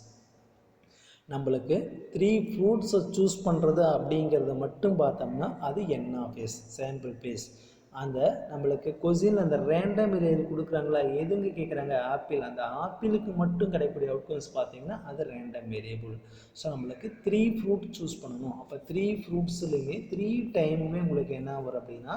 நம்மளுக்கு 3 ஃப்ரூட்ஸை சூஸ் பண்ணுறது அப்படிங்கிறத மட்டும் பார்த்தோம்னா அது என்ஆஃப்எஸ் சாம்பிள் பேஸ். அந்த நம்மளுக்கு கொஸ்டின் அந்த ரேண்டம் வேரியபிள் கொடுக்குறாங்களா, எதுங்க கேட்குறாங்க, ஆப்பிள். அந்த ஆப்பிளுக்கு மட்டும் கிடைக்கக்கூடிய அவுட்கம்ஸ் பார்த்தீங்கன்னா அது ரேண்டம் வேரியபிள். ஸோ நம்மளுக்கு 3 ஃப்ரூட் சூஸ் பண்ணணும். அப்போ 3 ஃப்ரூட்ஸ்லையுமே 3 டைமுமே உங்களுக்கு என்ன வரும் அப்படின்னா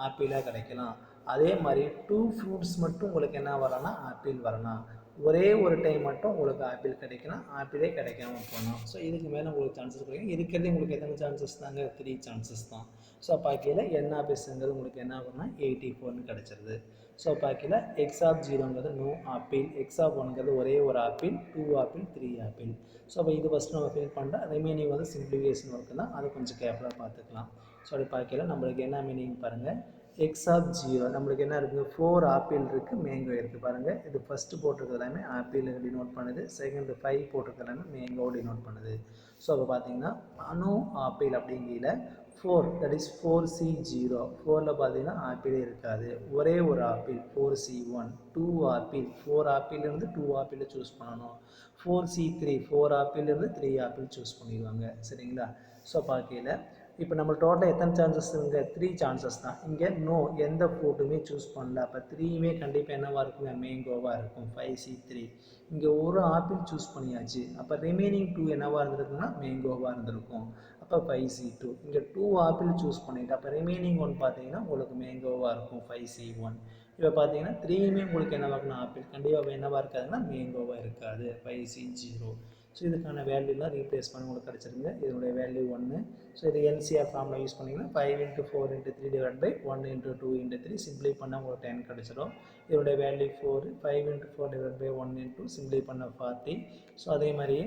ஆப்பிளாக கிடைக்கலாம். அதே மாதிரி 2 ஃப்ரூட்ஸ் மட்டும் உங்களுக்கு என்ன வரலாம்னா ஆப்பிள் வரலாம். ஒரே ஒரு டைம் மட்டும் உங்களுக்கு ஆப்பிள் கிடைக்கலாம், ஆப்பிளே கிடைக்காம போகலாம். ஸோ இதுக்கு மேலே உங்களுக்கு சான்சஸ் கிடைக்கும். இருக்கிறதே உங்களுக்கு எத்தனை சான்சஸ் தாங்க, 3 சான்சஸ் தான். ஸோ பார்க்கையில் என்ஆஃப்எஸ்ங்கிறது உங்களுக்கு என்ன ஆகும்னா 84ன்னு கிடச்சிருது. ஸோ பார்க்கையில் எக்ஸ் ஆஃப் 0ங்கிறது நோ ஆப்பிள், எக்ஸ் ஆஃப் 1ங்கிறது ஒரே ஒரு ஆப்பிள், 2 ஆப்பிள், 3 ஆப்பிள். ஸோ அப்போ இது ஃபஸ்ட்டு நம்ம ஃபில் பண்ணுறோம். ரிமைனிங் வந்து சிம்பிளிஃபிகேஷன் ஒர்க்கு தான், அது கொஞ்சம் கேர்ஃபுல்லாக பார்த்துக்கலாம். ஸோ அப்படி பார்க்கையில் நம்மளுக்கு என்ன மீனிங் பாருங்கள், எக்ஸ் ஆஃப் 0 நம்மளுக்கு என்ன இருக்குது, 4 ஆப்பிள் இருக்குது, மேங்கோ இருக்குது. பாருங்கள், இது ஃபஸ்ட்டு போட்டிருக்கிறது எல்லாமே ஆப்பிள் டினோட் பண்ணுது, செகண்ட் 5 போட்டிருக்கிறது எல்லாமே மேங்கோ டினோட் பண்ணுது. ஸோ அப்போ பார்த்தீங்கன்னா அனு ஆப்பிள் அப்படிங்கிற 4 தட் இஸ் 4C0, 4ல் பார்த்தீங்கன்னா ஆப்பிளே இருக்காது, ஒரே ஒரு ஆப்பிள் 4C1, 2 ஆப்பிள், 4 ஆப்பிள்லேருந்து 2 ஆப்பிளை சூஸ் பண்ணணும், 4C3, 4 ஆப்பிள்லேருந்து 3 ஆப்பிள் சூஸ் பண்ணிடுவாங்க. சரிங்களா? ஸோ பார்க்கையில் இப்போ நம்ம டோட்டலாக எத்தனை சான்சஸ் இங்கே 3 சான்சஸ் தான். இங்கே நோ எந்த ஃப்ரூட்டுமே சூஸ் பண்ணல, அப்போ 3யுமே கண்டிப்பாக என்னவாக இருக்குங்க, மேங்கோவாக இருக்கும், 5C3. இங்கே ஒரு ஆப்பிள் சூஸ் பண்ணியாச்சு, அப்போ ரிமைனிங் 2 என்னவாக இருந்திருக்குன்னா மேங்கோவாக இருந்திருக்கும், அப்போ 5C2. இங்கே 2 ஆப்பிள் சூஸ் பண்ணிவிட்டு அப்போ ரிமைனிங் 1 பார்த்தீங்கன்னா உங்களுக்கு மேங்கோவாக இருக்கும், 5C1. இப்போ பார்த்தீங்கன்னா 3யுமே உங்களுக்கு என்னவாக இருக்குன்னா ஆப்பிள், கண்டிப்பாக என்னவாக இருக்காதுன்னா மேங்கோவாக இருக்காது, 5C0. ஸோ இதுக்கான வேல்யூலாம் ரீப்ளேஸ் பண்ணி உங்களுக்கு கிடச்சிருங்க. இதனுடைய வேல்யூ 1. ஸோ இது என்சிஆர் ஃபார்மில் யூஸ் பண்ணிங்கன்னா 5 × 4 × 3 / 1 × 2 × 3 சிம்பிளை பண்ணால் உங்களுக்கு 10 கிடச்சிடும். இதனுடைய வேல்யூ 4, 5 × 4 / 1 × 2 சிம்பிளை பண்ண 40. ஸோ அதே மாதிரி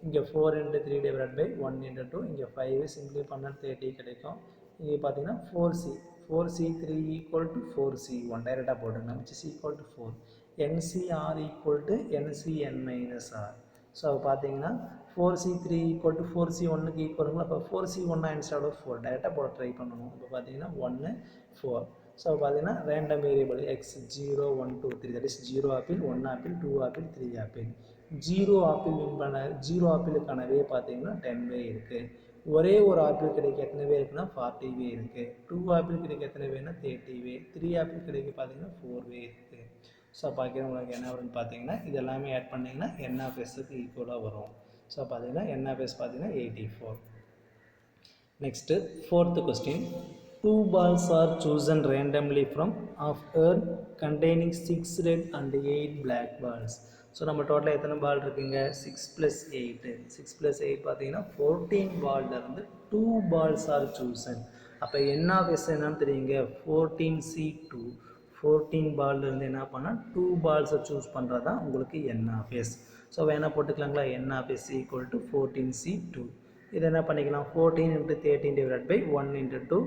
இங்கே 4 × 3 / 1 × 2, இங்கே 5 சிம்பிளை பண்ணால் 30 கிடைக்கும். இங்கே பார்த்தீங்கன்னா 4C3 = 4C1 டைரெக்டாக போட்டுங்க, which is equal to 4. NCR = NCn-R. So பார்த்தீங்கன்னா 4C3 = 4C1க்கு ஈக்குவலுங்களா, அப்போ 4C1 இன்ஸ்டெட் ஆஃப் 4 டைரெக்டாக போட ட்ரை பண்ணணும். இப்போ பார்த்தீங்கன்னா 1, 4. ஸோ பார்த்தீங்கன்னா random variable X 0, 1, 2, 3 that is 0 apple, 1 apple, 2 apple, 3 apple. 0 apple win பண்ண 0 ஆப்பிளுக்கான வே பார்த்தீங்கன்னா 10 வே இருக்குது. ஒரே ஒரு ஆப்பிள் கிடைக்க எத்தனை வே இருக்குன்னா 40 வே இருக்குது. 2 ஆப்பிள் கிடைக்க எத்தனை வேனா 30 வே. 3 ஆப்பிள் கிடைக்க பார்த்தீங்கன்னா 4 வே இருக்குது. ஸோ பார்க்க உங்களுக்கு என்ன வரும்னு பார்த்தீங்கன்னா இது எல்லாமே ஆட் பண்ணிங்கன்னா என்ஆஃப்எஸ்க்கு ஈக்குவலாக வரும். ஸோ பார்த்தீங்கன்னா என்ஆஃப்எஸ் பார்த்தீங்கன்னா 84. Next 4th question, 2 balls are chosen randomly from of earth containing 6 red and 8 black balls. So நம்ம டோட்டலாக எத்தனை பால் இருக்குங்க, 6 + 8. 6 + 8 பார்த்தீங்கன்னா 14 பால்லேருந்து 2 balls are chosen. அப்போ என்ஆஃப்எஸ் என்னன்னு தெரியுங்க, 14C2. 14 பால்லேருந்து என்ன பண்ணால் 2 பால்ஸை சூஸ் பண்ணுறது தான் உங்களுக்கு என்ஆஃப்எஸ். ஸோ வேணால் போட்டுக்கலாங்களா, என்ஆஃப்எஸ் = 14C2. இதை என்ன பண்ணிக்கலாம், 14 × 13 / 1 × 2.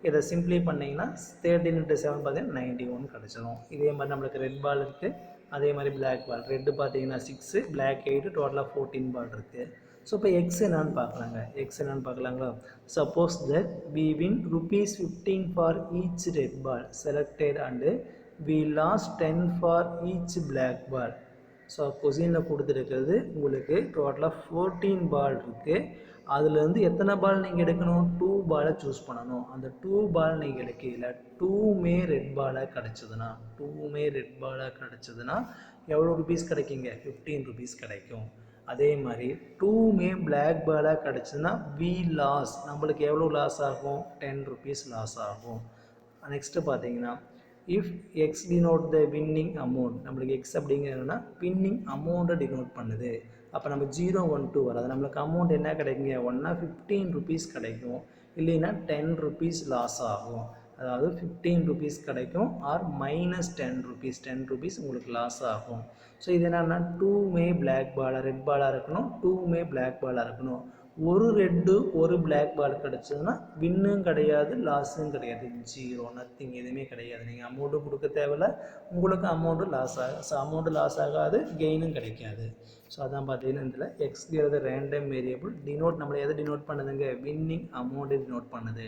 இதை சிம்பிளை பண்ணிங்கன்னா 13 × 7 பார்த்தீங்கன்னா 91 கிடச்சிடும். இதே மாதிரி நம்மளுக்கு ரெட் பால் இருக்குது, அதே மாதிரி பிளாக் பால். ரெட்டு பார்த்தீங்கன்னா 6, பிளாக் 8, டோட்டலாக 14 பால் இருக்குது. ஸோ இப்போ எக்ஸ் என்னான்னு பார்க்கலாங்க, எக்ஸ் என்னான்னு பார்க்கலாங்களா. Suppose that we win ₹15 for each red ball selected and we lost 10 for each black ball. So கொஸ்டினில் கொடுத்துருக்கிறது உங்களுக்கு டோட்டலாக 14 பால் இருக்குது. அதுலேருந்து எத்தனை பால் நீங்கள் எடுக்கணும், 2 பாலை சூஸ் பண்ணணும். அந்த 2 பால் நீங்கள் எடுக்கல, 2மே ரெட் பாலாக கிடச்சிதுன்னா, 2மே ரெட் பாலாக கிடச்சிதுன்னா எவ்வளோ ருபீஸ் கிடைக்குங்க, 15 ருபீஸ் கிடைக்கும். அதே மாதிரி 2மே பிளாக் பாலாக கிடச்சிதுன்னா வி லாஸ், நம்மளுக்கு எவ்வளோ லாஸ் ஆகும், 10 ருபீஸ் லாஸ் ஆகும். நெக்ஸ்ட்டு பார்த்தீங்கன்னா if X denote the winning amount, நம்மளுக்கு எக்ஸ் அப்படிங்கிறதுனா வின்னிங் அமௌண்ட்டை டினோட் பண்ணுது. அப்போ நம்ம 0, 1, 2 வராது, நம்மளுக்கு அமௌண்ட் என்ன கிடைக்குங்க, ஒன்றா 15 ருபீஸ் கிடைக்கும், இல்லைன்னா 10 ருபீஸ் லாஸ் ஆகும். அதாவது 15 ருபீஸ் கிடைக்கும் ஆர் -10 ருபீஸ், 10 ருபீஸ் உங்களுக்கு லாஸ் ஆகும். ஸோ இது என்னன்னா 2மே பிளாக் பாலாக ரெட் பாலாக இருக்கணும், 2மே பிளாக் பாலாக இருக்கணும். ஒரு ரெட்டு ஒரு பிளாக் பால் கிடச்சதுன்னா வின்னும் கிடையாது, லாஸும் கிடையாது, 0, நத்திங், எதுவுமே கிடையாது. நீங்கள் அமௌண்ட்டும் கொடுக்க தேவையில்ல, உங்களுக்கு அமௌண்ட்டும் லாஸ் ஆகும். ஸோ அமௌண்ட்டு லாஸ் ஆகாது, கெயினும் கிடைக்காது. ஸோ அதான் பார்த்தீங்கன்னா இதில் எக்ஸ்ங்கிறது ரேண்டம் வேரியபிள் டினோட் நம்மளை எதை டினோட் பண்ணுதுங்க, வின்னிங் அமௌண்ட்டை டினோட் பண்ணுது.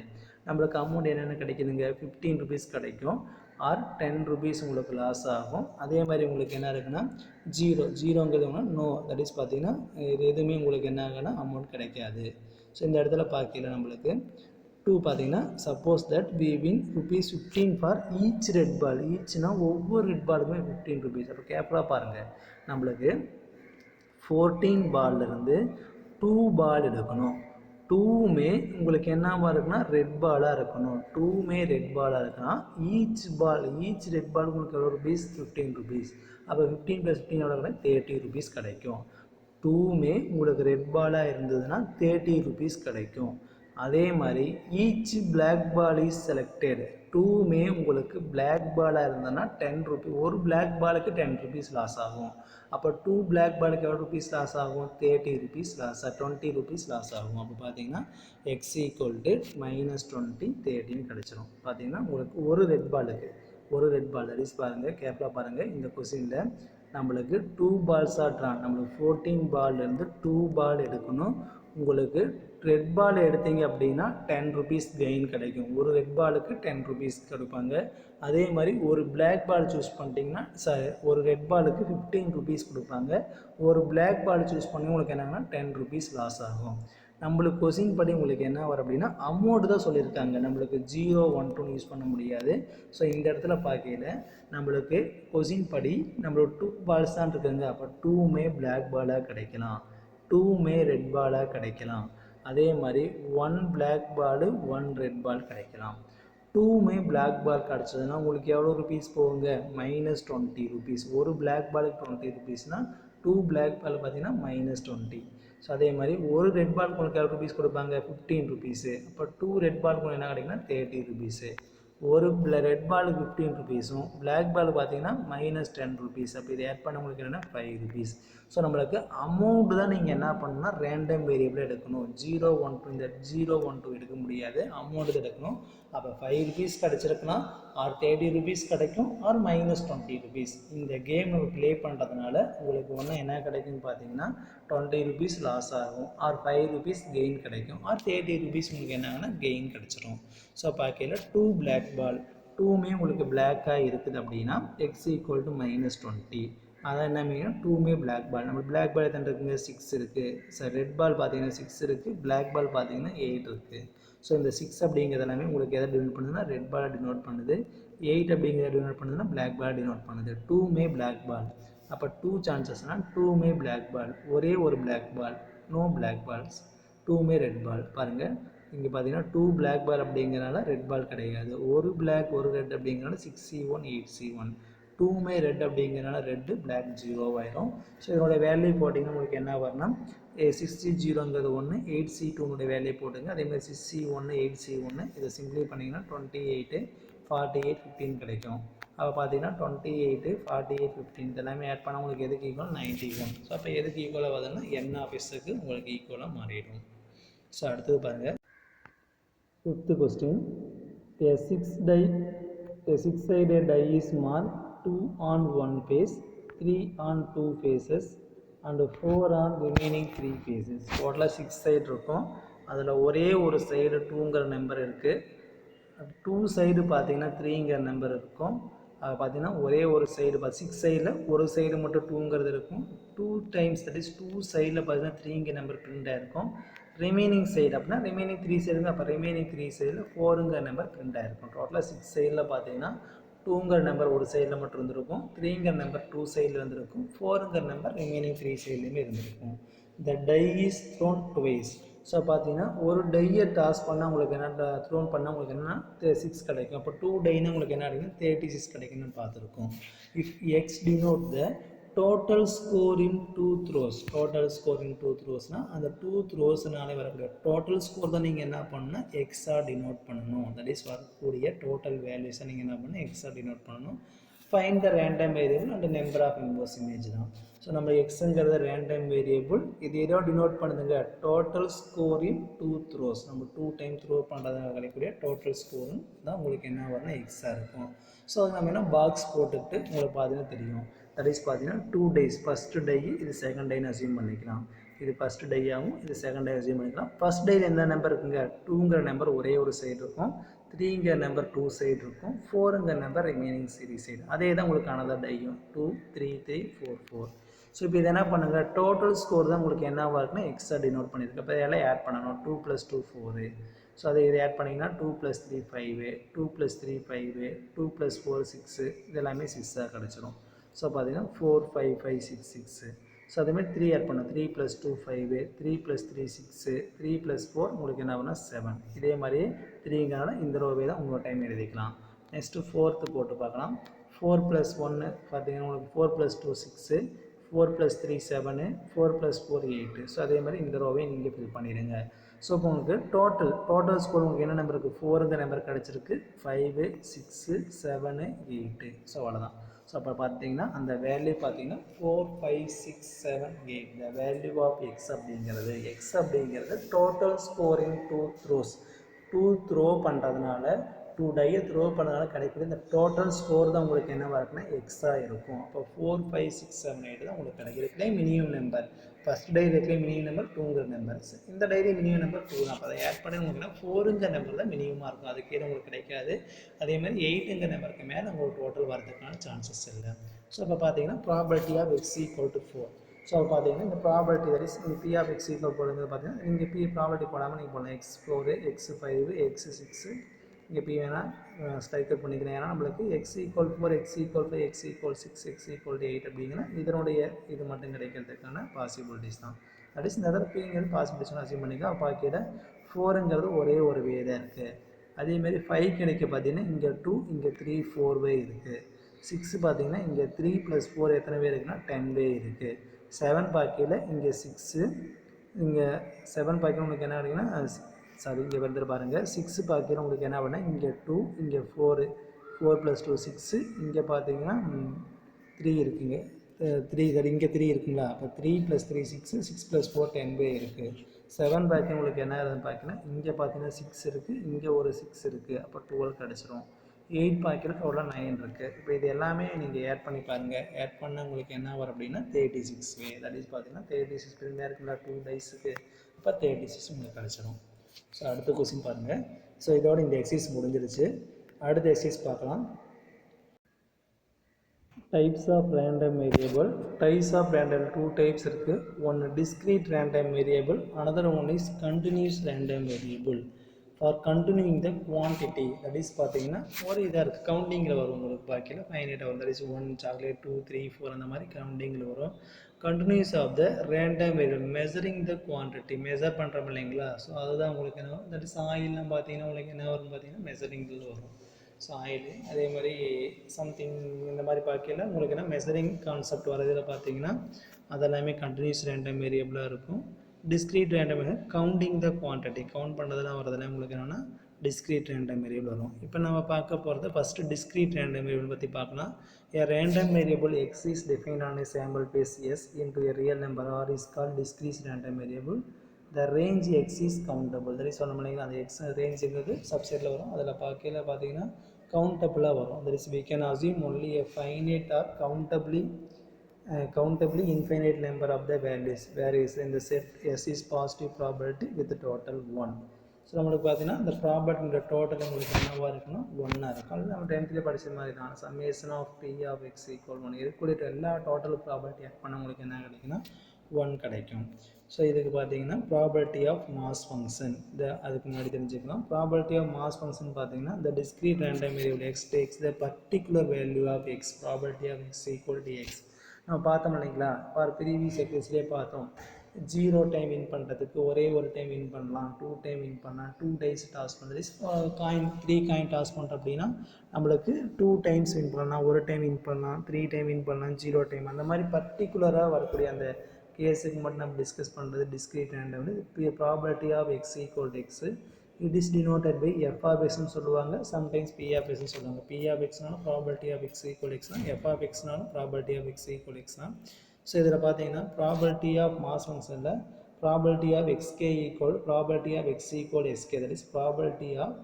நம்மளுக்கு அமௌண்ட் என்னென்ன கிடைக்குதுங்க 15 rupees கிடைக்கும் ஆர் 10 rupees உங்களுக்கு லாஸ் ஆகும். அதே மாதிரி உங்களுக்கு என்ன இருக்குன்னா ஜீரோங்கிறது நோ, தட் இஸ் பார்த்தீங்கன்னா இது எதுவுமே உங்களுக்கு என்ன ஆகுன்னா அமௌண்ட் கிடைக்காது. ஸோ இந்த இடத்துல பார்க்கல நம்மளுக்கு 2 பார்த்தீங்கன்னா suppose that we win ₹15 for each red ball. ஈச்னா ஒவ்வொரு ரெட் பாலுக்குமே 15 rupees. அப்போ கேர்ஃபுல்லாக பாருங்கள், நம்மளுக்கு 14 பால்லேருந்து 2 பால் எடுக்கணும். 2மே உங்களுக்கு என்னவா இருக்குன்னா ரெட் பாலாக இருக்கணும். 2மே ரெட் பாலாக இருக்குன்னா ஈச் ரெட் பால் உங்களுக்கு எவ்வளோ rupees 15 rupees. அப்போ 15 + 15 எவ்வளோ கிடைக்கும் 30 rupees கிடைக்கும். 2மே உங்களுக்கு ரெட் பாலாக இருந்ததுன்னா 30 rupees கிடைக்கும். அதே மாதிரி each black ball is selected. 2மே உங்களுக்கு பிளாக் பாலாக இருந்ததுன்னா 10 rupees. ஒரு பிளாக் பாலுக்கு 10 rupees லாஸ் ஆகும். அப்போ 2 பிளாக் பாலுக்கு எவ்வளோ rupees லாஸ் ஆகும் 30 rupees லாஸ், 20 rupees லாஸ் ஆகும். அப்போ பார்த்தீங்கன்னா x = -20 30 கிடச்சிரும். பார்த்தீங்கன்னா உங்களுக்கு ஒரு ரெட் பால் அடிச்சு பாருங்கள், கேர்ஃபுல்லாக பாருங்கள். இந்த கொஸ்டினில் நம்மளுக்கு 2 பால்ஸாக ட்ரான், நம்மளுக்கு 14 பால்லேருந்து 2 பால் எடுக்கணும். உங்களுக்கு ரெட் பால் எடுத்தீங்க அப்படின்னா 10 rupees கெயின் கிடைக்கும். ஒரு ரெட் பாலுக்கு 10 rupees கொடுப்பாங்க. அதே மாதிரி ஒரு பிளாக் பால் சூஸ் பண்ணிட்டீங்கன்னா ஒரு ரெட் பாலுக்கு 15 rupees கொடுப்பாங்க. ஒரு பிளாக் பால் சூஸ் பண்ணி உங்களுக்கு என்னன்னா 10 rupees லாஸ் ஆகும். நம்மளுக்கு கொஸ்டின் படி உங்களுக்கு என்ன வரும் அப்படின்னா அமௌண்ட் தான் சொல்லியிருக்காங்க. நம்மளுக்கு 0, 1, 2 யூஸ் பண்ண முடியாது. ஸோ இந்த இடத்துல பார்க்கல நம்மளுக்கு கொஸ்டின் படி நம்மளோட 2 பால்ஸ் தான் இருக்குங்க. அப்போ 2மே பிளாக் பாலாக கிடைக்கலாம், 2மே ரெட் பாலாக கிடைக்கலாம். அதே மாதிரி 1 பிளாக் பால் 1 ரெட் பால் கிடைக்கலாம். 2மே பிளாக் பால் கிடச்சதுன்னா உங்களுக்கு எவ்வளோ ருபீஸ் போகுங்க -20 rupees. ஒரு பிளாக் பாலுக்கு 20 rupeesனால் 2 பிளாக் பால் பார்த்தீங்கன்னா -20. ஸோ அதே மாதிரி ஒரு ரெட் பால் உங்களுக்கு எவ்வளோ ருபீஸ் கொடுப்பாங்க 15 rupees. அப்போ 2 ரெட் பால் உங்களுக்கு என்ன கிடைக்குன்னா 30 rupees. ஒரு ரெட் பாலுக்கு 15 rupeesம் பிளாக் பால் பார்த்தீங்கன்னா -10 rupees. அப்போ இதை ஆட் பண்ண உங்களுக்கு என்னென்னா 5 rupees. ஸோ நம்மளுக்கு அமௌண்ட் தான் நீங்கள் என்ன பண்ணணும்னா ரேண்டம் வேரியபிள் எடுக்கணும். 0, 1, 2 இந்த 0, 1, 2 எடுக்க முடியாது, அமௌண்ட் தான் எடுக்கணும். அப்போ 5 rupees கிடச்சிருக்குன்னா ஆர் 30 rupees கிடைக்கும் ஆர் -20 rupees. இந்த கேம் நம்ம ப்ளே பண்ணுறதுனால உங்களுக்கு ஒன்று என்ன கிடைக்குன்னு பார்த்தீங்கன்னா 20 rupees லாஸ் ஆகும் ஆர் 5 rupees கெயின் கிடைக்கும் ஆர் 30 rupees உங்களுக்கு என்ன ஆகுனா கெயின் கிடச்சிரும். ஸோ பார்க்கையில் 2 பிளாக் பால் 2மே உங்களுக்கு பிளாக்காக இருக்குது அப்படின்னா x = -20. அதான் என்ன மீன் 2மே பிளாக் பால். நம்ம பிளாக் பால் எத்தனை இருக்குங்க 6 இருக்குது. சார் ரெட் பால் பார்த்தீங்கன்னா 6 இருக்குது, பிளாக் பால் பார்த்தீங்கன்னா 8 இருக்குது. ஸோ இந்த 6 அப்படிங்கிறது எல்லாமே உங்களுக்கு எதை டினோட் பண்ணுதுன்னா ரெட் பாலை டினோட் பண்ணுது. 8 அப்படிங்கிறத டினோட் பண்ணுதுன்னா பிளாக் பாலை டினோட் பண்ணுது. 2மே பிளாக் பால். அப்போ 2 சான்சஸ்னால் 2மே பிளாக் பால், ஒரே ஒரு black ball, no black balls. 2மே ரெட் பால். பாருங்கள் இங்கே பார்த்தீங்கன்னா 2 பிளாக் பால் அப்படிங்கிறனால ரெட் பால் கிடையாது. ஒரு பிளாக் ஒரு ரெட் அப்படிங்கிறனால 6C1 8C1. 2மே ரெட் அப்படிங்கிறனால ரெட்டு பிளாக் 0 ஆயிரும். ஸோ இதோட வேல்யூ போட்டிங்கன்னா உங்களுக்கு என்ன வரும்னா 6C0ங்கிறது 1, 8C2 வேல்யூ போட்டுங்க. அதேமாதிரி 6C1 8C1 இதை சிம்பிளை பண்ணிங்கன்னா 28 48 15 கிடைக்கும். அப்போ பார்த்தீங்கன்னா 28 48 15 இதெல்லாமே ஆட் பண்ணால் உங்களுக்கு எதுக்கு ஈக்குவல் 91. ஸோ அப்போ எதுக்கு ஈக்குவலாக வருதுன்னா n(s)க்கு உங்களுக்கு ஈக்குவலாக மாறிடும். ஸோ அடுத்தது பாருங்கள் 5th question. A six-sided die is marked 2 on one face, 3 on 2 faces and 4 on remaining 3 faces. டோட்டலாக 6 சைடு இருக்கும். அதில் ஒரே ஒரு சைடு 2ங்கிற நம்பர் இருக்குது. 2 சைடு பார்த்தீங்கன்னா 3ங்கிற நம்பர் இருக்கும். அது பார்த்தீங்கன்னா ஒரே ஒரு சைடு 6 சைடில் ஒரு சைடு மட்டும் 2ங்கிறது இருக்கும். 2 டைம்ஸ் தட் இஸ் 2 சைடில் பார்த்தீங்கன்னா 3ங்கிற நம்பர் பிரிண்ட் ஆகிருக்கும். ரிமைனிங் சைடு அப்படின்னா ரிமைனிங் 3 சைடுங்க. அப்போ ரிமைனிங் 3 சைடில் 4ங்கிற நம்பர் பிரிண்ட் ஆகிருக்கும். டோட்டலாக 6 சைடில் பார்த்தீங்கன்னா 2ங்கிற நம்பர் ஒரு சைடில் மட்டும் இருந்திருக்கும், 3ங்கிற நம்பர் 2 சைடில் இருந்திருக்கும், 4ங்கிற நம்பர் ரிமைனிங் 3 சைட்லேயுமே இருந்திருக்கும். The die is thrown twice. So பார்த்தீங்கன்னா ஒரு டையை டாஸ் பண்ணால் உங்களுக்கு என்ன த்ரோன் பண்ணால் உங்களுக்கு என்னன்னா 6 கிடைக்கும். அப்போ 2 டைன்னு உங்களுக்கு என்ன கிடைக்கும் 36 கிடைக்குன்னு பார்த்துருக்கோம். If X denote the total score in 2 throws. Total score in 2 throws-னா அந்த 2 throws-னாலே வரக்கூடிய டோட்டல் ஸ்கோர் தான் நீங்கள் என்ன பண்ணணும்னா எக்ஸாக டினோட் பண்ணணும். தட் இஸ் வரக்கூடிய டோட்டல் வேல்யூஸை நீங்கள் என்ன பண்ணணும் எக்ஸாக டினோட் பண்ணணும். Find the random variable and number of inverse image தான். ஸோ நம்ம எக்ஸுங்கிறது ரேண்டம் வேரியபிள். இது ஏதோ டினோட் பண்ணுதுங்க டோட்டல் ஸ்கோர் இன் 2 throws. நம்ம 2 டைம் த்ரோ பண்ணுறதுனால கிடைக்கக்கூடிய டோட்டல் ஸ்கோரும் தான் உங்களுக்கு என்ன வரணும் எக்ஸாக இருக்கும். ஸோ அது நம்ம என்ன பாக்ஸ் போட்டுக்கிட்டு உங்களுக்கு பார்த்தீங்கன்னா தெரியும். தட் இஸ் பார்த்தீங்கன்னா 2 டைஸ், ஃபஸ்ட்டு டை இது செகண்ட் டைன்னு அசியூம் பண்ணிக்கலாம். இது ஃபஸ்ட் டையாகவும் இது செகண்ட் டை அசியூம் பண்ணிக்கலாம். ஃபஸ்ட் டையில் எந்த நம்பர் இருக்குங்க, 2ங்கிற நம்பர் ஒரே ஒரு சைடு இருக்கும், 3ங்கிற நம்பர் 2 சைடு இருக்கும், 4ங்கிற நம்பர் ரிமைனிங் 3 சைடு. அதே தான் உங்களுக்கு அனதர் டையும் 2 3 3 4 4. ஸோ இப்போ இது என்ன பண்ணுங்க, டோட்டல் ஸ்கோர் தான் உங்களுக்கு என்னவாக இருக்குன்னா எக்ஸா டினோட் பண்ணியிருக்கு. இப்போ இதெல்லாம் ஆட் பண்ணணும். 2 + 2 4. ஸோ அதை இதை ஆட் பண்ணிங்கன்னா 2 + 3 5, 2 + 3 5, 2 + 4 6, இது எல்லாமே 6ஆக கிடச்சிரும். ஸோ பார்த்தீங்கன்னா 4 5 5 6 6. ஸோ அதேமாதிரி 3 ஆட் பண்ணணும். 3 + 2 5, 3 + 3 6, 3 + 4 உங்களுக்கு என்ன ஆகுனா 7. இதே மாதிரி 3ங்கிறனால இந்த ரோவே தான் உங்களோட டைம் எழுதிக்கலாம். நெக்ஸ்ட்டு 4th போட்டு பார்க்கலாம். 4 + 1 பார்த்தீங்கன்னா உங்களுக்கு 4 + 2 6, 4 + 3 7, 4 + 4 8. ஸோ அதே மாதிரி இந்த ரோவை நீங்கள் ஃபில் பண்ணிடுங்க. ஸோ இப்போ உங்களுக்கு டோட்டல் ஸ்கோர் உங்களுக்கு என்ன நம்பர் இருக்குது, 4ங்கிற நம்பர் கிடச்சிருக்கு, 5 6 7 8. ஸோ அவ்வளோதான். ஸோ அப்போ பார்த்தீங்கன்னா அந்த வேல்யூ பார்த்தீங்கன்னா 4 5 6 7 8. த வேல்யூ ஆஃப் எக்ஸ் அப்படிங்கிறது டோட்டல் ஸ்கோரிங் 2 த்ரோஸ். 2 த்ரோ பண்ணுறதுனால 2 டையை த்ரோ பண்ணதுனால கிடைக்கிது இந்த டோட்டல் ஸ்கோர் தான் உங்களுக்கு என்னவாக இருக்குன்னா எக்ஸாக இருக்கும். அப்போ 4 5 6 7 8 தான் உங்களுக்கு கிடைக்கிறதுலே மினிமம் நம்பர். ஃபஸ்ட் டைரி இருக்கிற மினிமம் நம்பர் 2ங்கிற நம்பர்ஸ், இந்த டைரி மினிமம் நம்பர் 2 தான். அப்போ அதை ஆட் பண்ணி உங்களுக்கு 4ங்கிற நம்பர் தான் மினிமமாக இருக்கும், அது கீழே உங்களுக்கு கிடைக்காது. அதேமாதிரி 8ங்கிற நம்பருக்கு மேலே உங்களுக்கு டோட்டல் வரதுக்கான சான்சஸ் இல்லை. ஸோ இப்போ பார்த்தீங்கன்னா ப்ராபர்ட்டி ஆஃப் x = 4. ஸோ பார்த்தீங்கன்னா இந்த property that is P of x = போடுறது பார்த்தீங்கன்னா நீங்கள் P ப்ராபர்ட்டி போடாமல் நீங்கள் போடலாம். x4 x5 x6 இங்கே P வேணால் ஸ்ட்ரைக் அவுட் பண்ணிக்கிறேன். ஏன்னா நம்மளுக்கு x = 4 x = 5 x = 6 x = 8 அப்படிங்கிற இதனுடைய இது மட்டும் கிடைக்கிறதுக்கான பாசிபிலிட்டிஸ் தான். தட் இஸ் இந்த இடத்துல Pங்கிறது பாசிபிலிட்டிஸ் அசியூம் பண்ணிக்கலாம். அப்போ கீழே 4ங்கிறது ஒரே ஒரு வே தான் இருக்குது. அதேமாதிரி 5 கிடைக்க பார்த்தீங்கன்னா இங்கே 2 இங்கே 3 4 வே இருக்குது. 6 பார்த்தீங்கன்னா இங்கே 3 + 4 எத்தனை வே இருக்குன்னா 10 வே இருக்குது. 7 பார்க்கையில் இங்கே 6, இங்கே 7 பார்க்கையில் உங்களுக்கு என்ன கிடைக்குன்னா சாரி இங்கே வந்து பாருங்கள் 6 பார்க்கையில் உங்களுக்கு என்ன பண்ணால் இங்கே 2 இங்கே 4 + 2 6, இங்கே பார்த்தீங்கன்னா 3 இருக்குங்க, 3 இங்கே 3 இருக்குங்களா. அப்போ 3 + 3 6, 6 + 4 10 வே இருக்குது. 7 பார்க்க உங்களுக்கு என்ன இருக்குதுன்னு பார்த்தீங்கன்னா இங்கே பார்த்தீங்கன்னா 6 இருக்குது, இங்கே ஒரு 6 இருக்குது, அப்போ 12 கிடச்சிரும். 8 பார்க்கில் டோட்டலாக 9 இருக்குது. இப்போ இது எல்லாமே நீங்கள் ஆட் பண்ணி பாருங்கள். ஆட் பண்ணால் உங்களுக்கு என்ன வரும் அப்படின்னா 36 வே. தட் இஸ் பார்த்தீங்கன்னா 36 பெருமையாக இருக்குங்களா 2 டைஸுக்கு, இப்போ 36 உங்களுக்கு கிடச்சிரும். ஸோ அடுத்த கொஸ்டின் பாருங்கள். ஸோ இதோட இந்த எக்ஸசைஸ் முடிஞ்சிருச்சு. அடுத்த எக்ஸசைஸ் பார்க்கலாம். Types of random variable. Types of random 2 types இருக்குது. ஒன்று discrete random variable, another one is continuous random variable. For continuing the quantity that is பார்த்தீங்கன்னா ஒரு இதாக இருக்குது, கவுண்டிங்கில் வரும் உங்களுக்கு பாக்கியில் ஃபைனைட்டாக வரும். தட் இஸ் 1 சாக்லேட் 2 3 4 அந்த மாதிரி கவுண்டிங்கில் வரும். Continuous of the random variable measuring the quantity, measure பண்ணுறோம் இல்லைங்களா. ஸோ அதுதான் உங்களுக்கு என்ன வரும். தட் இஸ் ஆயில்லாம் பார்த்தீங்கன்னா உங்களுக்கு என்ன வரும் பார்த்தீங்கன்னா மெஷரிங்கில் வரும். ஸோ ஆயில் அதே மாதிரி சம்திங் இந்த மாதிரி பார்க்கல உங்களுக்கு என்ன மெஷரிங் கான்செப்ட் வரதில் பார்த்தீங்கன்னா அதெல்லாமே கண்டினியூஸ் ரேண்டம் வேரியபிளாக இருக்கும். Discrete random variable counting the quantity, count பண்ணுறதுலாம் வரதெல்லாம் உங்களுக்கு என்னென்னா டிஸ்க்ரீட் ரேண்டம் வேரியபிள் வரும். இப்போ நம்ம பார்க்க போகிறது ஃபஸ்ட்டு டிஸ்க்ரீட் ரேண்டம் வேரியபிள் பற்றி பார்க்கலாம். A random variable x is defined on a sample space S into a real number R is called discrete random variable. The range x is countable. That is சொன்னோம் இல்லைங்களா, அந்த x ரேஞ்சுங்கிறது சப்செட்டில் வரும். அதில் பார்க்கல பார்த்தீங்கன்னா கவுண்டபுளாக வரும். That is we can assume only a finite or countably infinite number of the values in the set S is positive probability with total 1. So நம்மளுக்கு பார்த்தீங்கன்னா இந்த ப்ராபர்ட்டியோட டோட்டல் உங்களுக்கு என்னவாக இருக்குன்னா 1ஆக இருக்கும். அது நம்ம 10th படித்த மாதிரி தான். Summation of P of x = 1 இருக்கக்கூடிய எல்லா டோட்டல் ப்ராபர்ட்டி ஆட் பண்ண உங்களுக்கு என்ன கிடைக்குன்னா 1 கிடைக்கும். ஸோ இதுக்கு பார்த்தீங்கன்னா ப்ராபர்ட்டி ஆஃப் மாஸ் ஃபங்க்ஷன் அதுக்கு முன்னாடி தெரிஞ்சுக்கலாம். ப்ராபர்ட்டி ஆஃப் மாஸ் ஃபங்க்ஷன் பார்த்தீங்கன்னா the discrete random variable x takes the particular value of x, property of x = x. நம்ம பார்த்தோம் இல்லைங்களா, ஃபார் ப்ரீவியஸ் எக்ஸைஸ்லேயே பார்த்தோம். 0 டைம் வின் பண்ணுறதுக்கு ஒரே ஒரு டைம் வின் பண்ணலாம், 2 டைம் வின் பண்ணலாம், 2 டைஸ் டாஸ் பண்ணுறது, காயின் 3 காயின் டாஸ் பண்ணுறோம் அப்படின்னா நம்மளுக்கு 2 டைம்ஸ் வின் பண்ணலாம், ஒரு டைம் வின் பண்ணலாம், 3 டைம் வின் பண்ணலாம், 0 டைம், அந்த மாதிரி பர்டிகுலராக வரக்கூடிய அந்த கேஸுக்கு மட்டும் நம்ம டிஸ்கஸ் பண்ணுறது discrete random. Property of x = x, it is denoted by f of x ன்னு சொல்லுவாங்க, சம்டைம்ஸ் p of x ன்னு சொல்லுவாங்க. p of x னாலும் ப்ராபர்ட்டி ஆஃப் x = x தான், f of x னாலும் ப்ராபர்ட்டி ஆஃப் x = x தான். So இதில் பார்த்தீங்கன்னா ப்ராபர்ட்டி ஆஃப் மாஸ் ஃபங்க்ஷனில் property of xk = property of x = sk. That is property of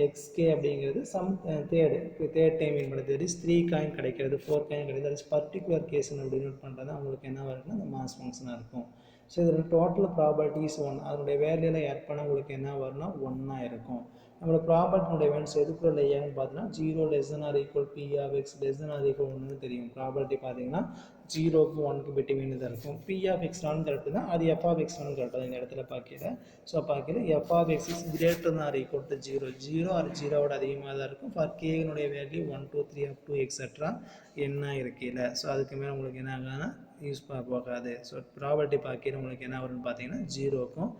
xk அப்படிங்கிறது தேர்ட் டைம் வின் பண்ணுறது. That is 3 coin கிடைக்கிறது, 4 coin கிடைக்கிறது. தட் இஸ் பர்டிகுலர் கேஸ் நம்ம denote பண்ணுறது அவங்களுக்கு என்ன வருதுன்னா அந்த மாஸ் ஃபங்க்ஷனாக இருக்கும். ஸோ இதில் டோட்டல் ப்ராபர்ட்டி இஸ் 1. அதனுடைய வேல்யூவில் ஆட் பண்ண உங்களுக்கு என்ன வரும்னா 1 இருக்கும். நம்மளோட ப்ராபர்ட்டினுடைய வேல்யூஸ் எதுக்குள்ள லையான்னு பார்த்தீங்கன்னா 0 less than or equal p of x less than or equal 1 தெரியும். ப்ராபர்ட்டி பார்த்தீங்கன்னா 0க்கு 1க்கு பிட்வீன் தான் இருக்கும். p of x நாலும் கரெக்டு தான், அது f of x நாலும் கரெக்டு தான் இந்த இடத்துல பார்க்கல. ஸோ பார்க்கல f of x is greater than or equal to 0. 0 or 0வோட அதிகமாக தான் இருக்கும். ஃபார் k-னுடைய வேல்யூ 1 2 3 up to எக்ஸெட்ரா என்ன இருக்குல்ல. ஸோ அதுக்கு மேலே உங்களுக்கு என்ன ஆகுதுன்னா யூஸ் போகாது. ஸோ ப்ராபர்ட்டி பார்க்கல உங்களுக்கு என்ன வரும்னு பார்த்தீங்கன்னா 0க்கும்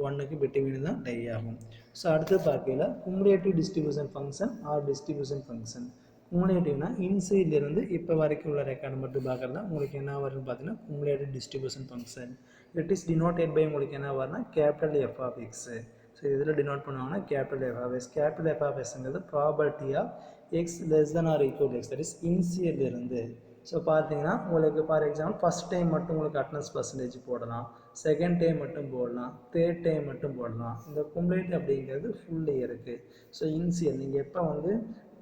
1க்கு பிட்வீன் தான் டை ஆகும். ஸோ அடுத்து பார்க்கல cumulative distribution function or distribution function. குமுலேட்டிவ்னா இன்சைட்லேருந்து இப்போ வரைக்கும் உள்ள ரெக்கார்டு மட்டும் பார்க்கலாம். உங்களுக்கு என்ன வரும்னு பார்த்தீங்கன்னா cumulative distribution function. It is denoted by உங்களுக்கு என்ன வரும்னா capital F of X. So இதில் டினோட் பண்ணுவாங்கன்னா capital F of X. Capital F of எக்ஸுங்கிறது property of X less than or equal X, that is இன்சியர்லேருந்து. ஸோ பார்த்தீங்கன்னா உங்களுக்கு for example first time மட்டும் உங்களுக்கு அட்டனன்ஸ் பர்சன்டேஜ் போடலாம், செகண்ட் டைம் மட்டும் போடலாம், தேர்ட் டைம் மட்டும் போடலாம். இந்த குமுலேட்டிவ் அப்படிங்கிறது ஃபுல் இயருக்கு. ஸோ இன்சியல் நீங்கள் எப்போ வந்து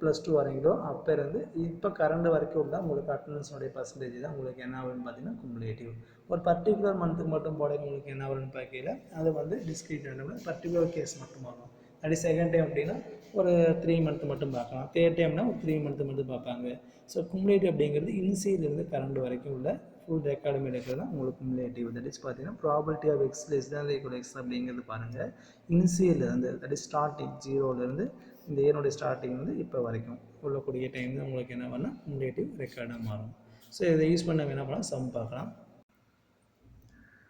+2 வரீங்களோ அப்போ இருந்து இப்போ கரண்ட் வரைக்கும் உள்ள உங்களுக்கு அட்டனன்ஸோடைய பர்சன்டேஜ் தான் உங்களுக்கு என்ன வரும்னு பார்த்தீங்கன்னா குமுலேட்டிவ். ஒரு பர்டிகுலர் மந்த்துக்கு மட்டும் போட உங்களுக்கு என்ன வரும்னு பார்க்கல, அது வந்து டிஸ்கிரீட் ரேண்டமில் பர்டிகுலர் கேஸ் மட்டும் வரும். அப்படி செகண்ட் டைம் அப்படின்னா ஒரு 3 மந்த் மட்டும் பார்க்கலாம், தேர்ட் டைம்னா ஒரு 3 மந்த் மட்டும் பார்ப்பாங்க. ஸோ குமுலேட்டிவ் அப்படிங்கிறது இன்சியிலிருந்து கரண்ட் வரைக்கும் உள்ள ஃபுல் ரெக்கார்டு எடுக்கிறது தான் உங்களுக்கு குமுலேட்டிவ். தட் இஸ் பார்த்தீங்கன்னா property of X less than equal x அப்படிங்கிறது பாருங்கள் இன்சியிலிருந்து, தட் இஸ் ஸ்டார்டிங் 0லேருந்து இந்த இயருடைய ஸ்டார்டிங் வந்து இப்போ வரைக்கும் உள்ளக்கூடிய டைம் தான் உங்களுக்கு என்ன பண்ணால் குமுலேட்டிவ் ரெக்கார்டாக மாறும். ஸோ இதை யூஸ் பண்ண என்ன பண்ணலாம், சம் பார்க்கலாம்.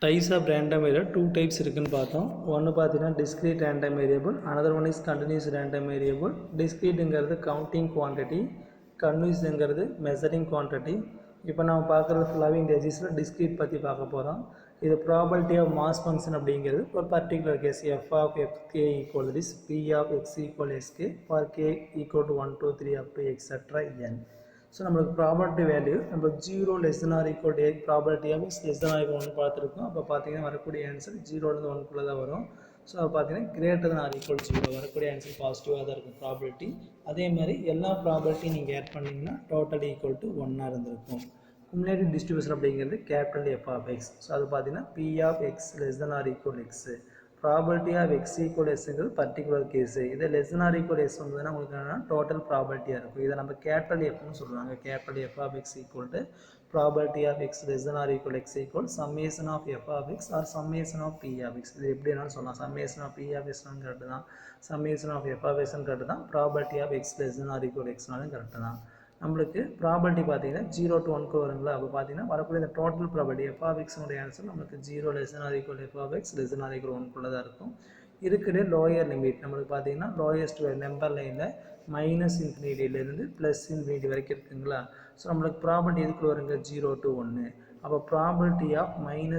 Types of random variable 2 types இருக்குன்னு பார்த்தோம். ஒன்று பார்த்தீங்கன்னா discrete random variable, another one is continuous random variable. டிஸ்க்ரீட்டுங்கிறது கவுண்டிங் குவான்டிட்டி, கன்வியூஸ்ங்கிறது மெஷரிங் குவான்டிட்டி. இப்போ நம்ம பார்க்குறது ஃபுல்லாகவே இந்த எஜிஸில் டிஸ்க்ரீட் பற்றி பார்க்க போகிறோம். இது ப்ராபர்ட்டி ஆஃப் மாஸ் ஃபங்க்ஷன் அப்படிங்கிறது ஒரு particular case f of f k equal is p of X equal s k for k equal to 1 2 3 up to etcetera n. So நம்மளுக்கு ப்ராபர்ட்டி வேல்யூ நம்ம 0 less than or equal to 8 property of X less than or equal 1 பார்த்துருக்கோம். அப்போ பார்த்தீங்கன்னா வரக்கூடிய answer 0லேருந்து 1 தான் வரும். So அப்போ பார்த்தீங்கன்னா கிரேட்டர் than or equal 0 வரக்கூடிய ஆன்சர் பாசிட்டிவாக தான் இருக்கும் ப்ராபர்ட்டி. அதே மாதிரி எல்லா ப்ராபர்ட்டி நீங்கள் ஆட் பண்ணிங்கன்னா டோட்டல் ஈக்குவல் டு 1 இருந்திருக்கும். குமுலேட்டிவ் டிஸ்ட்ரிபியூஷன் அப்படிங்கிறது capital F of X. So அது பார்த்தீங்கன்னா P of X less than or equal X. Property of X equal எஸ்ங்கிறது பர்டிகுலர் கேஸு. இதை less than or equal S வந்ததுன்னா உங்களுக்கு என்னன்னா டோட்டல் ப்ராபர்ட்டியாக இருக்கும். இதை நம்ம கேபிட்டல் எஃப்னு சொல்லுவாங்க. Capital F of X equal to property of X less than or equal X equal summation of F of X or summation of P of X. இது எப்படி வேணாலும் சொல்லலாம். சம்மேஷன் ஆஃப் பி ஆஃப் எக்ஸ்னாலும் correct தான், summation of F of எக்ஸ்னு correct தான், property of X less than or equal எக்ஸ்னாலும் correct தான். நம்மளுக்கு ப்ராபர்ட்டி பார்த்தீங்கன்னா 0 to 1 வருங்களா. அப்போ பார்த்தீங்கன்னா வரக்கூடிய இந்த டோட்டல் ப்ராபர்ட்டி எஃப் ஆஃப் எக்ஸுடைய ஆன்சர் நம்மளுக்கு 0 less than or equal F of X less than or equal 1 தான் இருக்கும். இருக்கிற லோயர் லிமிட் நம்மளுக்கு பார்த்தீங்கன்னா லோயஸ்ட் நம்பர் லைனில் -∞ +∞ வரைக்கும் இருக்குங்களா. ஸோ நம்மளுக்கு ப்ராபர்ட்டி எதுக்குள்ள வருங்க 0 to 1. அப்போ ப்ராபர்ட்டி ஆஃப் -∞,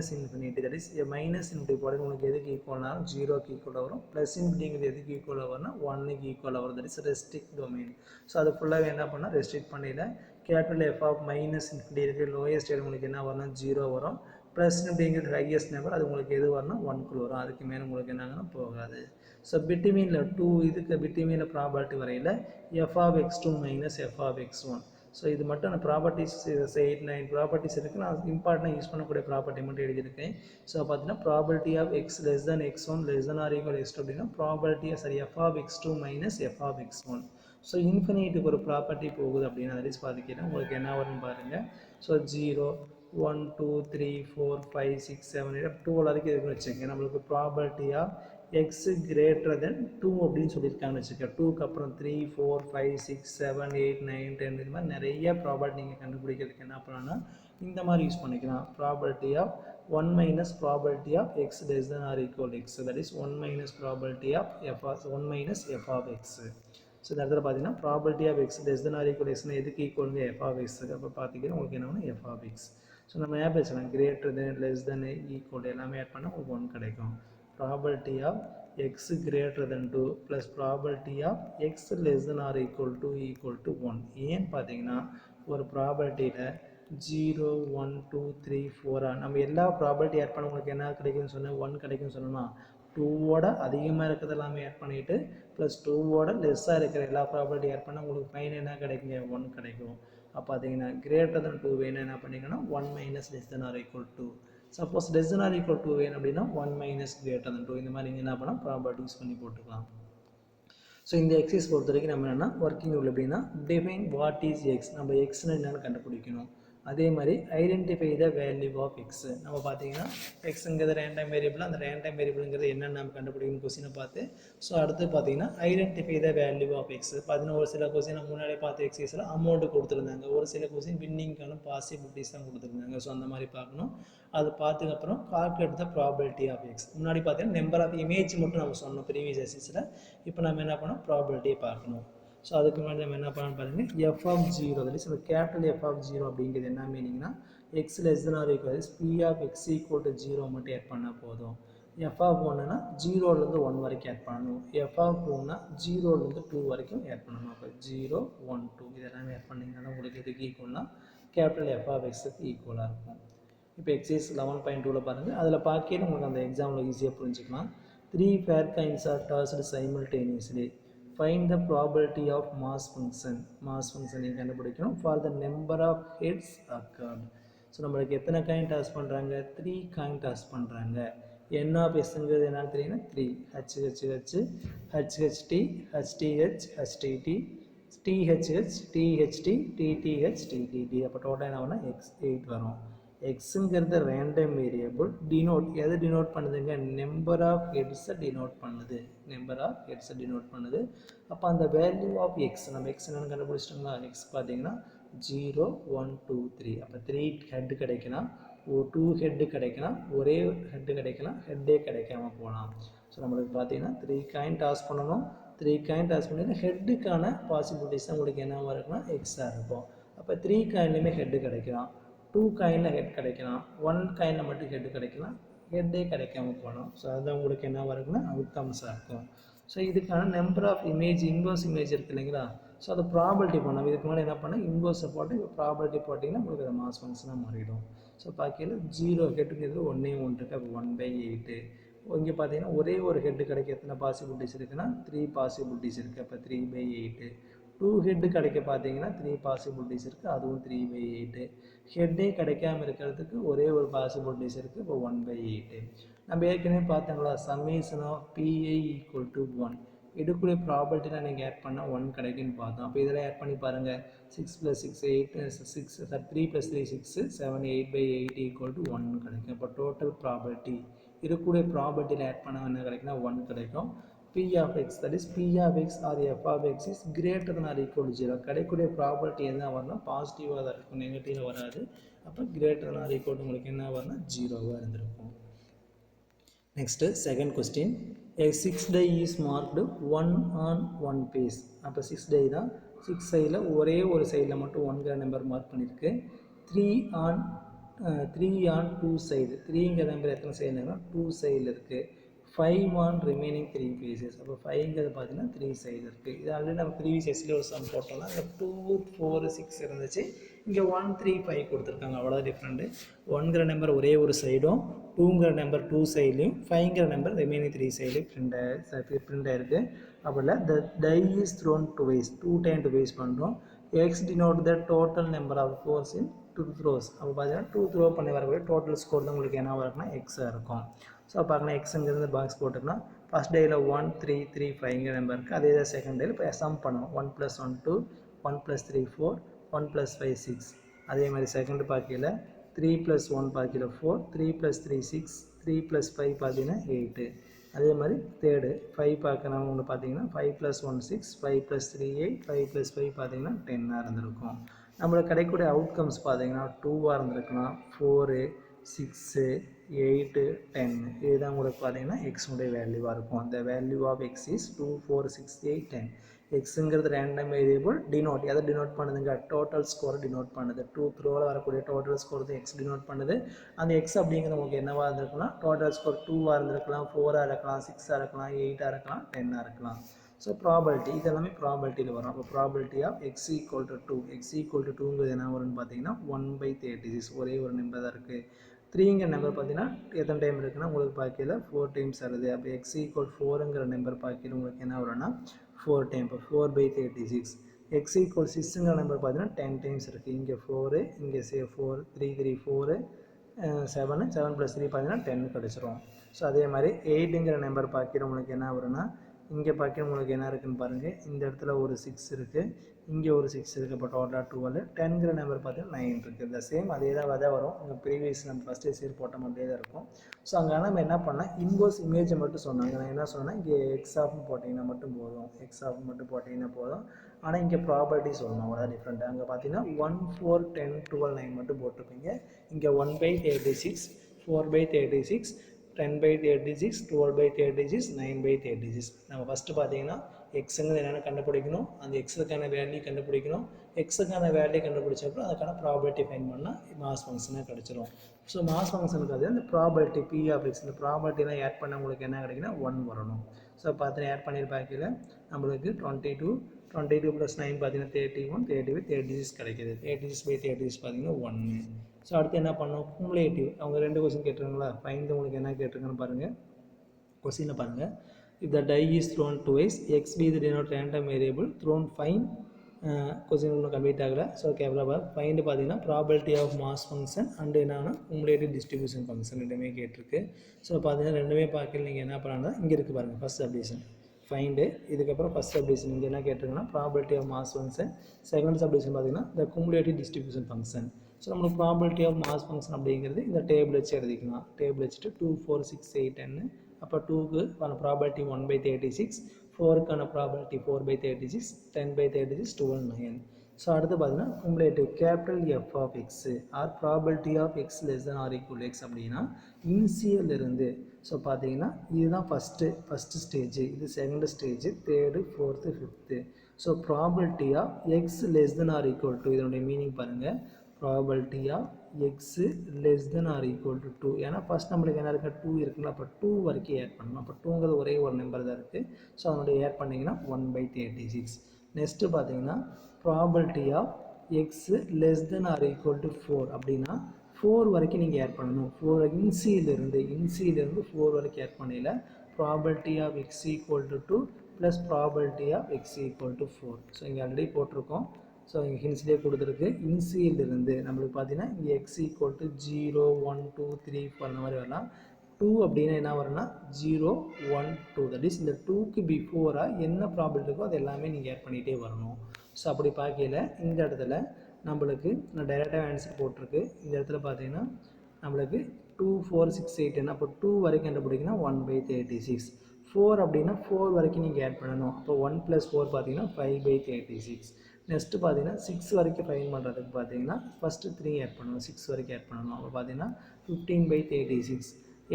தட் இஸ் -∞ போட உங்களுக்கு எதுக்கு ஈக்குவல்னா 0க்கு ஈக்குவலாக வரும், +∞ எதுக்கு ஈக்குவலாக வரும்னா 1க்கு ஈக்குவலாக வரும், that is restrict domain. So அது ஃபுல்லாகவே என்ன பண்ணால் ரெஸ்ட்ரிக்ட் பண்ணிடல. கேபிட்டல் எஃப் ஆஃப் -∞ இருக்கிற லோயஸ்ட் உங்களுக்கு என்ன வரும்னா 0 வரும், +∞ ஹையஸ்ட் நம்பர் அது உங்களுக்கு எது வரும்னா 1 வரும். அதுக்கு மேலே உங்களுக்கு என்னங்கன்னா போகாது. ஸோ பிட்வீனில் 2 இதுக்கு பிட்வீனில் ப்ராபர்ட்டி வரையில் f of x2 minus F of x1. So இது மட்டும் நான் ப்ராப்பர்ட்டிஸ் 8 9 ப்ராப்பர்ட்டிஸ் இருக்குது. நான் இம்பார்ட்டனாக யூஸ் பண்ணக்கூடிய ப்ராப்பர்ட்டி மட்டும் எழுதியிருக்கேன். ஸோ பார்த்தீங்கன்னா property of X less than x1 less than or equal x2 அப்படின்னா property F of x2 minus F of x1. So இன்ஃபினிட்டுக்கு ஒரு ப்ராப்பர்ட்டி போகுது அப்படின்னா தட் இஸ் பார்த்துக்கிட்டா உங்களுக்கு என்ன வரும்னு பாருங்கள். ஸோ 0 1 2 3 4 5 6 7 8 12 வரைக்கும் இருக்குன்னு வச்சுக்கோங்க. நம்மளுக்கு property of X greater than 2 அப்படின்னு சொல்லியிருக்காங்கன்னு வச்சுக்கோங்க. 2க்கு அப்புறம் 3 4 5 6 7 8 9 10 இது மாதிரி நிறைய ப்ராபர்ட்டி நீங்கள் கண்டுபிடிக்கிறதுக்கு என்ன பண்ணலாம்னா இந்த மாதிரி யூஸ் பண்ணிக்கலாம். Property of 1 minus property of X less than or equal x, that is 1 minus property of F of 1 minus F of X. So இந்த இடத்துல பார்த்தீங்கன்னா property of X less than or equal எக்ஸ்னா எதுக்கு ஈக்குவலுங்க F of எக்ஸுக்கு. அப்போ பார்த்தீங்கன்னா உங்களுக்கு என்ன எஃப் ஆஃப் எக்ஸ். ஸோ நம்ம ஏன் பேசலாம் greater than less than equal எல்லாமே ஆட் பண்ணால் உங்களுக்கு 1 கிடைக்கும். Property of x greater than 2 plus probability of x less than or equal to 1. ஏன் பார்த்தீங்கன்னா ஒரு ப்ராபர்ட்டியில் 0 1 2 3 4 நம்ம எல்லா ப்ராபர்ட்டி ஆட் பண்ண உங்களுக்கு என்ன கிடைக்குன்னு சொன்னால் 1 கிடைக்குன்னு சொன்னோம்னா 2ஓட அதிகமாக இருக்கிறது எல்லாமே ஆட் பண்ணிவிட்டு ப்ளஸ் 2ஓட லெஸ்ஸாக இருக்கிற எல்லா ப்ராபர்ட்டி ஆட் பண்ணால் உங்களுக்கு ஃபைனல் என்ன கிடைக்குங்க 1 கிடைக்கும். அப்போ பார்த்தீங்கன்னா கிரேட்டர் தென் 2 வேணும் என்ன பண்ணிங்கன்னா 1 minus less than or equal 2. Suppose less than or equal to வேணும் அப்படின்னா 1 மைனஸ் கிரேட்டர் than 2 இந்த மாதிரி நீங்கள் என்ன பண்ணலாம் ப்ராபர்ட்டி யூஸ் பண்ணி போட்டுக்கலாம். ஸோ இந்த எக்ஸைஸ் பொறுத்த வரைக்கும் நம்ம என்னென்னா ஒர்க்கிங் ரூல் எப்படின்னா டிஃபைன் வாட் இஸ் எக்ஸ், நம்ம எக்ஸ்னு என்னென்னு கண்டுபிடிக்கணும். அதே மாதிரி identify the value of x, நம்ம பார்த்தீங்கன்னா எக்ஸுங்கிறது ரேண்டம் வேரியபிள், அந்த ரேண்டம் வேரியபிளுங்கிறது என்னென்னு நம்ம கண்டுபிடிக்கணும் கொஸ்டினை பார்த்து. ஸோ அடுத்து பார்த்தீங்கன்னா identify the value of x. பார்த்தீங்கன்னா ஒரு சில கொஸ்டின் முன்னாடி பார்த்து எக்ஸைஸில் அமௌண்ட்டு கொடுத்துருந்தாங்க, ஒரு சில கொஸ்டின் வின்னிங்கான பாசிபிலிட்டிஸ் தான் கொடுத்துருந்தாங்க. ஸோ அந்த மாதிரி பார்க்கணும். அது பார்த்துக்கப்புறம் calculate the probability of X. முன்னாடி பார்த்தீங்கன்னா நம்பர் ஆஃப் இமேஜ் மட்டும் நம்ம சொன்னோம் ப்ரீவியஸ் எக்ஸைஸில். இப்போ நம்ம என்ன பண்ணோம் ப்ராபபிலிட்டியை பார்க்கணும். ஸோ அதுக்கு முன்னாடி நம்ம என்ன பண்ணணும் பாருங்கள், F of zero, that is அந்த கேபிட்டல் எஃப் ஆஃப் ஜீரோ அப்படிங்கிறது என்ன மீனிங்னா X less than or equal P of X equal to zero மட்டும் ஆட் பண்ணால் போதும். எஃப் ஆஃப் ஒன்றுனா ஜீரோலேருந்து 1 வரைக்கும் ஆட் பண்ணணும். எஃப் ஆஃப் டூனா ஜீரோலேருந்து 2 வரைக்கும் ஆட் பண்ணணும். அப்போ 0 1 2 இதெல்லாமே ஆட் பண்ணிங்கன்னா உங்களுக்கு இதுக்கு ஈக்குவல்னா கேபிட்டல் எஃப் ஆஃப் எக்ஸுக்கு ஈக்குவலாக இருக்கும். இப்போ எக்ஸைஸ் 11.2ல் பாருங்கள், அதில் பார்க்கவே உங்களுக்கு அந்த எக்ஸாமில் ஈஸியாக புரிஞ்சுக்கலாம். 3 fair coins are tossed simultaneously. Find the probability of mass function. Mass function நீங்கள் கண்டுபிடிக்கணும் for the number of heads occurred. So நம்மளுக்கு எத்தனை காயின் டாஸ் பண்ணுறாங்க, 3 காயின் டாஸ் பண்ணுறாங்க. n ஆஃப் எஸ்ங்கிறது என்னன்னு தெரியுன்னா 3 HHH HHT HTH HTT THH THT TTH TTT. அப்போ total என்ன பண்ணால் x8 வரும். எக்ஸுங்கிறது ரேண்டம் வேரியபிள், டினோட் எதை டினோட் பண்ணுதுங்க, நம்பர் ஆஃப் ஹெட்ஸை டினோட் பண்ணுது, நம்பர் ஆஃப் ஹெட்ஸை டினோட் பண்ணுது. அப்போ அந்த வேல்யூ ஆஃப் எக்ஸ் நம்ம எக்ஸ் என்னென்னு கண்டுபிடிச்சிட்டோங்களா, எக்ஸ் பார்த்தீங்கன்னா 0 1 2 3. அப்போ 3 ஹெட்டு கிடைக்கலாம், 2 ஹெட்டு கிடைக்கலாம், ஒரே ஹெட்டு கிடைக்கலாம், ஹெட்டே கிடைக்காம போகலாம். ஸோ நம்மளுக்கு பார்த்தீங்கன்னா 3 காயின் டாஸ் பண்ணணும், 3 காயின் டாஸ் பண்ணிட்டு ஹெட்டுக்கான பாசிபிலிட்டிஸ் தான் உங்களுக்கு என்னவாக இருக்குன்னா எக்ஸாக இருக்கும். அப்போ 3 காயின்லையுமே ஹெட்டு கிடைக்கலாம், 2 காயினில் ஹெட் கிடைக்கலாம், 1 காயினில் மட்டும் ஹெட் கிடைக்கலாம், ஹெட்டே கிடைக்காம போகலாம். ஸோ அதுதான் உங்களுக்கு என்ன இருக்குன்னா அவுட்கம்ஸாக இருக்கும். ஸோ இதுக்கான number of image inverse image இருக்குது இல்லைங்களா, ஸோ அதை ப்ராபபிலிட்டி பண்ணோம். இதுக்கு முன்னாடி என்ன பண்ணால் இன்வர்ஸை போட்டு இப்போ ப்ராபபிலிட்டி போட்டிங்கன்னா உங்களுக்கு அது மாஸ் ஃபங்க்ஷனாக மாறிடும். ஸோ பார்க்கையில் 0 ஹெட்டுங்கிறது 1 இருக்குது, அப்போ 1/8. இங்கே பார்த்தீங்கன்னா ஒரே ஒரு ஹெட்டு கிடைக்க எத்தனை பாசிபிலிட்டிஸ் இருக்குன்னா 3 பாசிபிலிட்டிஸ் இருக்குது, அப்போ 3/8. 2 ஹெட்டு கிடைக்க பார்த்தீங்கன்னா 3 பாசிபிலிட்டிஸ் இருக்குது, அதுவும் 3/8. ஹெட்டே கிடைக்காமல் இருக்கிறதுக்கு ஒரே ஒரு பாசிபிலிட்டிஸ் இருக்குது, இப்போ 1/8. நம்ம ஏற்கனவே பார்த்தோங்களா summation of P I equal to 1. எடுக்கக்கூடிய ப்ராபர்ட்டிலாம் நீங்கள் ஆட் பண்ணால் 1 கிடைக்குன்னு பார்த்தோம். அப்போ இதெல்லாம் ஆட் பண்ணி பாருங்கள், 6 + 6 8 6 3 + 3 6 7 8/8 ஈக்குவல் டு 1 கிடைக்கும். இப்போ டோட்டல் ப்ராபர்ட்டி இருக்கக்கூடிய ப்ராபர்ட்டியில் ஆட் பண்ண என்ன கிடைக்குன்னா 1 கிடைக்கும். P of x, that is P of x or f of x is greater than or equal to 0. கிடைக்கூடிய property என்ன வரணும்னா பாசிட்டிவாக தான் இருக்கும், நெகட்டிவாக வராது. அப்போ greater than or equal to உங்களுக்கு என்ன வரணும்னா 0வாக இருந்திருக்கும். Next second question, a 6 die is marked 1 on 1 face. அப்போ 6 die தான், 6 சைடில் ஒரே ஒரு சைடில் மட்டும் 1ங்கிற நம்பர் மார்க் பண்ணியிருக்கு. 3 on 2 சைடு, 3ங்கிற நம்பர் எத்தனை சைடுனா 2 சைடில் இருக்குது. 5 on remaining 3 faces. அப்போ 5ங்கிறது பார்த்தீங்கன்னா 3 சைடு இருக்குது. இது ஆல்ரெடி நம்ம ப்ரீவியஸ் எக்ஸில் ஒரு சம் போட்டோம்னா இங்கே 2 4 6 இருந்துச்சு, இங்கே 1 3 5 கொடுத்துருக்காங்க, அவ்வளோ டிஃப்ரெண்ட்டு. 1ங்கிற நம்பர் ஒரே ஒரு சைடும், 2ங்கிற நம்பர் 2 சைட்லையும், 5ங்கிற நம்பர் ரிமைனிங் 3 சைட்லையும் பிரிண்ட் ஆயிருக்கு. அப்படின்னா the die is thrown twice, 2 time twice பண்ணுறோம். x denote the total number of throws in 2 throws. அப்போ பார்த்தீங்கன்னா 2 த்ரோ பண்ணி வரக்கூடிய டோட்டல் ஸ்கோர் தான் உங்களுக்கு என்ன இருக்குன்னா எக்ஸாக இருக்கும். ஸோ பார்க்கலாம் எக்ஸுங்கிறது பாக்ஸ் போட்டுக்கலாம். ஃபஸ்ட் டேயில் 1 3 3 5ங்கிற நம்பர் இருக்குது, அதே தான் செகண்ட் டேயில் இப்போ சம் பண்ணுவோம். 1 + 1 2, 1 + 3 4, 1 + 5 6. அதே மாதிரி செகண்ட் பார்க்கையில் 3 + 1 பார்க்கையில் 4, 3 + 3 6, 3 + 5 பார்த்தீங்கன்னா 8. அதே மாதிரி தேர்டு 5 பார்க்கணும் ஒன்று பார்த்தீங்கன்னா 5 + 1 6, 5 + 3 8, 5 + 5 பார்த்தீங்கன்னா 10ஆக இருந்திருக்கும். நம்மளுக்கு கிடைக்கக்கூடிய அவுட்கம்ஸ் பார்த்தீங்கன்னா 2ஆக இருந்திருக்கலாம், 4 6 8 10. இதுதான் உங்களுக்கு பார்த்தீங்கன்னா எக்ஸுடைய வேல்யூவாக இருக்கும். the value of x is 2 4 6 8 10. எக்ஸுங்கிறது random variable, denote எதை டினோட் பண்ணுதுங்க, டோட்டல் ஸ்கோரை டினோட் பண்ணுது. 2 த்ரோவில் வரக்கூடிய டோட்டல் ஸ்கோர் தான் எக்ஸ் டினோட் பண்ணுது. அந்த எக்ஸ் அப்படிங்கிறது உங்களுக்கு என்னவாக இருந்திருக்கலாம், டோட்டல் ஸ்கோர் 2ஆக இருந்திருக்கலாம், 4ஆக இருக்கலாம், 6ஆக இருக்கலாம், 8ஆக இருக்கலாம், 10ஆக இருக்கலாம். ஸோ ப்ராபபிலிட்டி இதெல்லாமே ப்ராபபிலிட்டியில் வரும். அப்போ ப்ராபபிலிட்டி ஆஃப் x = 2, x = 2ங்கிறது என்ன வரும்னு பார்த்தீங்கன்னா 1/36, ஒரே ஒரு நம்பர் தான் இருக்குது. 3ங்கிற நம்பர் பார்த்தீங்கன்னா எத்தனை டைம் இருக்குன்னா உங்களுக்கு பார்க்கையில் 4 டைம்ஸ் வருது. அப்போ x = 4ங்கிற நம்பர் பார்க்கையில் உங்களுக்கு என்ன வரும்னா 4 டைம், இப்போ 4/36. x = 6ங்கிற நம்பர் பார்த்தீங்கன்னா 10 டைம்ஸ் இருக்குது. இங்கே 4, இங்கே 4 3 3 4, 7 7 + 3 பார்த்தீங்கன்னா 10 கிடச்சிரும். ஸோ அதே மாதிரி 8ங்கிற நம்பர் பார்க்கிறவங்களுக்கு என்ன வரும்னா இங்கே பார்க்கிறவங்களுக்கு என்ன இருக்குதுன்னு பாருங்கள். இந்த இடத்துல ஒரு 6 இருக்குது, இங்கே ஒரு 6 இருக்குது. இப்போ டோட்டலாக 12. 10ங்கிற நம்பர் பார்த்தீங்கன்னா 9 இருக்குது. இந்த சேம் அதே தான் வரும். இங்கே ப்ரீவியஸ் நம்ம ஃபஸ்ட்டு சீர் போட்ட மாதிரியே தான் இருக்கும். ஸோ அங்கே நம்ம என்ன பண்ணால் இன்வர்ஸ் இமேஜை மட்டும் சொன்னாங்க. நான் என்ன சொன்னேன்னா இங்கே எக்ஸ் ஆஃப்னு போட்டிங்கன்னா மட்டும் போதும், எக்ஸ் ஆஃப் மட்டும் போட்டிங்கன்னா போதும். ஆனால் இங்கே ப்ராபர்ட்டி சொல்லணும், அவ்வளோதான் டிஃப்ரெண்ட். அங்கே பார்த்தீங்கன்னா 1 4 10 12 9 மட்டும் போட்டிருப்பீங்க. இங்கே 1/36 4/36 10/36 12/36 9/36. நம்ம ஃபஸ்ட்டு பார்த்தீங்கன்னா எக்ஸுங்கிறது என்னென்ன கண்டுபிடிக்கணும், அந்த எக்ஸுக்கான வேல்யூ கண்டுபிடிக்கணும். எக்ஸுக்கான வேல்யூ கண்டுபிடிச்சப்போ அதுக்கான ப்ராபர்ட்டி ஃபைன் பண்ணால் மாஸ் ஃபங்க்ஷனாக கிடச்சிரும். ஸோ மாஸ் ஃபங்க்ஷனுக்கு அது அந்த ப்ராபர்ட்டி பி ஆஃப் எக்ஸ், இந்த ப்ராபர்ட்டிலாம் ஆட் பண்ண உங்களுக்கு என்ன கிடைக்குன்னா 1 வரணும். ஸோ பார்த்தீங்கன்னா ஆட் பண்ணியிருப்பாக்கில் நம்மளுக்கு 22 22 + 9 பார்த்தீங்கன்னா 31 35 36 கிடைக்கிது. 36/36 பார்த்தீங்கன்னா 1. ஸோ அடுத்து என்ன பண்ணோம், குமுலேட்டிவ். அவங்க 2 கொஸ்டின் கேட்டிருக்காங்களா, ஃபைண்ட் உங்களுக்கு என்ன கேட்டிருக்கான்னு பாருங்கள். கொஸ்டினில் பாருங்கள். If the die is thrown twice, x be the denote random variable thrown find. Question இன்னும் கம்ப்ளீட் ஆகலை. ஸோ கேப்ரா ஃபைண்டு பார்த்தீங்கன்னா property of mass function and என்னன்னா குமுலேட்டிவ் டிஸ்ட்ரிபியூஷன் ஃபங்க்ஷன் ரெண்டுமே கேட்டிருக்கு. ஸோ பார்த்தீங்கன்னா ரெண்டுமே பார்க்கல நீங்கள் என்ன பண்ணால் இங்கே இருக்குது பாருங்கள், ஃபஸ்ட் சப்டிவிஷன் ஃபைண்டு. இதுக்கப்புறம் ஃபஸ்ட் சப்டிவிஷன் இங்கே என்ன கேட்டிருக்குன்னா property of mass function. Second subdivision பார்த்தீங்கன்னா இந்த குமுலேட்டிவ் டிஸ்ட்ரிபியூஷன் ஃபங்க்ஷன். ஸோ நம்மளுக்கு ப்ராபர்ட்டி ஆஃப் மாஸ் ஃபங்க்ஷன் அப்படிங்கிறது இந்த டேபிள் வச்சு எழுதிக்கலாம். டேபிள் வச்சுட்டு 2 4 6 8 10. அப்போ 2க்கு ப்ராபர்ட்டி 1/36, 4க்கான ப்ராபர்ட்டி 4/36, 10/36 12 9. ஸோ அடுத்து பார்த்தீங்கன்னா cumulative capital F of x or property of X less than or equal x அப்படின்னா இனிஷியல் இருந்து. ஸோ பார்த்தீங்கன்னா இதுதான் ஃபஸ்ட்டு ஸ்டேஜ், இது second stage, third fourth fifth. So property of X less than or equal to, இதனுடைய meaning பாருங்கள், property of x less than or equal to 2. ஏன்னா first நம்மளுக்கு என்ன இருக்குது 2 இருக்குங்களா, அப்போ 2 வரைக்கும் ஆட் பண்ணணும். அப்போ 2ங்கிறது ஒரே ஒரு நம்பர் தான் இருக்குது. ஸோ அதனுடைய ஆட் பண்ணிங்கன்னா 1/36. நெக்ஸ்ட்டு பார்த்தீங்கன்னா property of x less than or equal to 4 அப்படின்னா 4 வரைக்கும் நீங்கள் ஆட் பண்ணணும். 4 இன்சியிலிருந்து 4 வரைக்கும் ஆட் பண்ணல property of X equal to 2 plus property of X equal to 4. So இங்கே ஆல்ரெடி போட்டிருக்கோம். ஸோ இங்கே ஹின்ஸ்லேயே கொடுத்துருக்கு. இன்சியிலிருந்து நம்மளுக்கு பார்த்தீங்கன்னா இங்கே எக்ஸ் ஈக்குவல் டு 0 1 2 3 4 அந்த மாதிரி வரலாம். 2 அப்படின்னா என்ன வரும்னா 0 1 2, தட் இஸ் இந்த 2க்கு பிஃபோராக என்ன ப்ராபர்ட்டி இருக்கோ அது எல்லாமே நீங்கள் ஆட் பண்ணிகிட்டே வரணும். ஸோ அப்படி பார்க்கல இந்த இடத்துல நம்மளுக்கு நான் டைரெக்டாக ஆன்சர் போட்டிருக்கு. இந்த இடத்துல பார்த்தீங்கன்னா நம்மளுக்கு 2 4 6 8 என்ன, அப்போ 2 வரைக்கும் கண்டுபிடிக்கணும் 1/36. 4 அப்படின்னா 4 வரைக்கும் நீங்கள் ஆட் பண்ணணும். அப்போ 1 + 4 பார்த்தீங்கன்னா 5/36. நெக்ஸ்ட்டு பார்த்தீங்கன்னா 6 வரைக்கும் ஃபைன் பண்ணுறதுக்கு பார்த்தீங்கன்னா ஃபஸ்ட்டு 3 ஆட் பண்ணணும், 6 வரைக்கும் ஆட் பண்ணணும். அப்போ பார்த்தீங்கன்னா 15/36.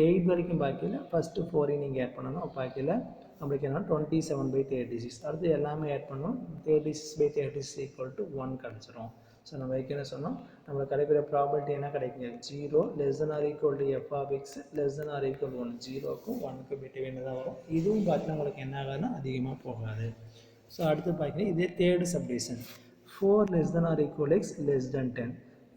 8 வரைக்கும் பாக்கியில் ஃபஸ்ட்டு 4 நீங்கள் ஆட் பண்ணணும். அப்போ பாக்கியில் நம்மளுக்கு என்ன 27/36. அடுத்து எல்லாமே ஆட் பண்ணணும். 36/36 = 1 கிடச்சிரும். ஸோ நம்ம வைக்கணும் சொன்னோம், நம்மளுக்கு கிடைக்கிற ப்ராபர்ட்டி என்ன கிடைக்குங்க 0 less than or equal to F of X less than or equal 1. 0க்கும் 1க்கும் பிட்வீன் தான் வரும். இதுவும் பார்த்தீங்கன்னா உங்களுக்கு என்ன ஆகாதுன்னா அதிகமாக போகாது. ஸோ அடுத்து பார்த்தீங்கன்னா இதே third subdivision 4 less than or equal x less than 10.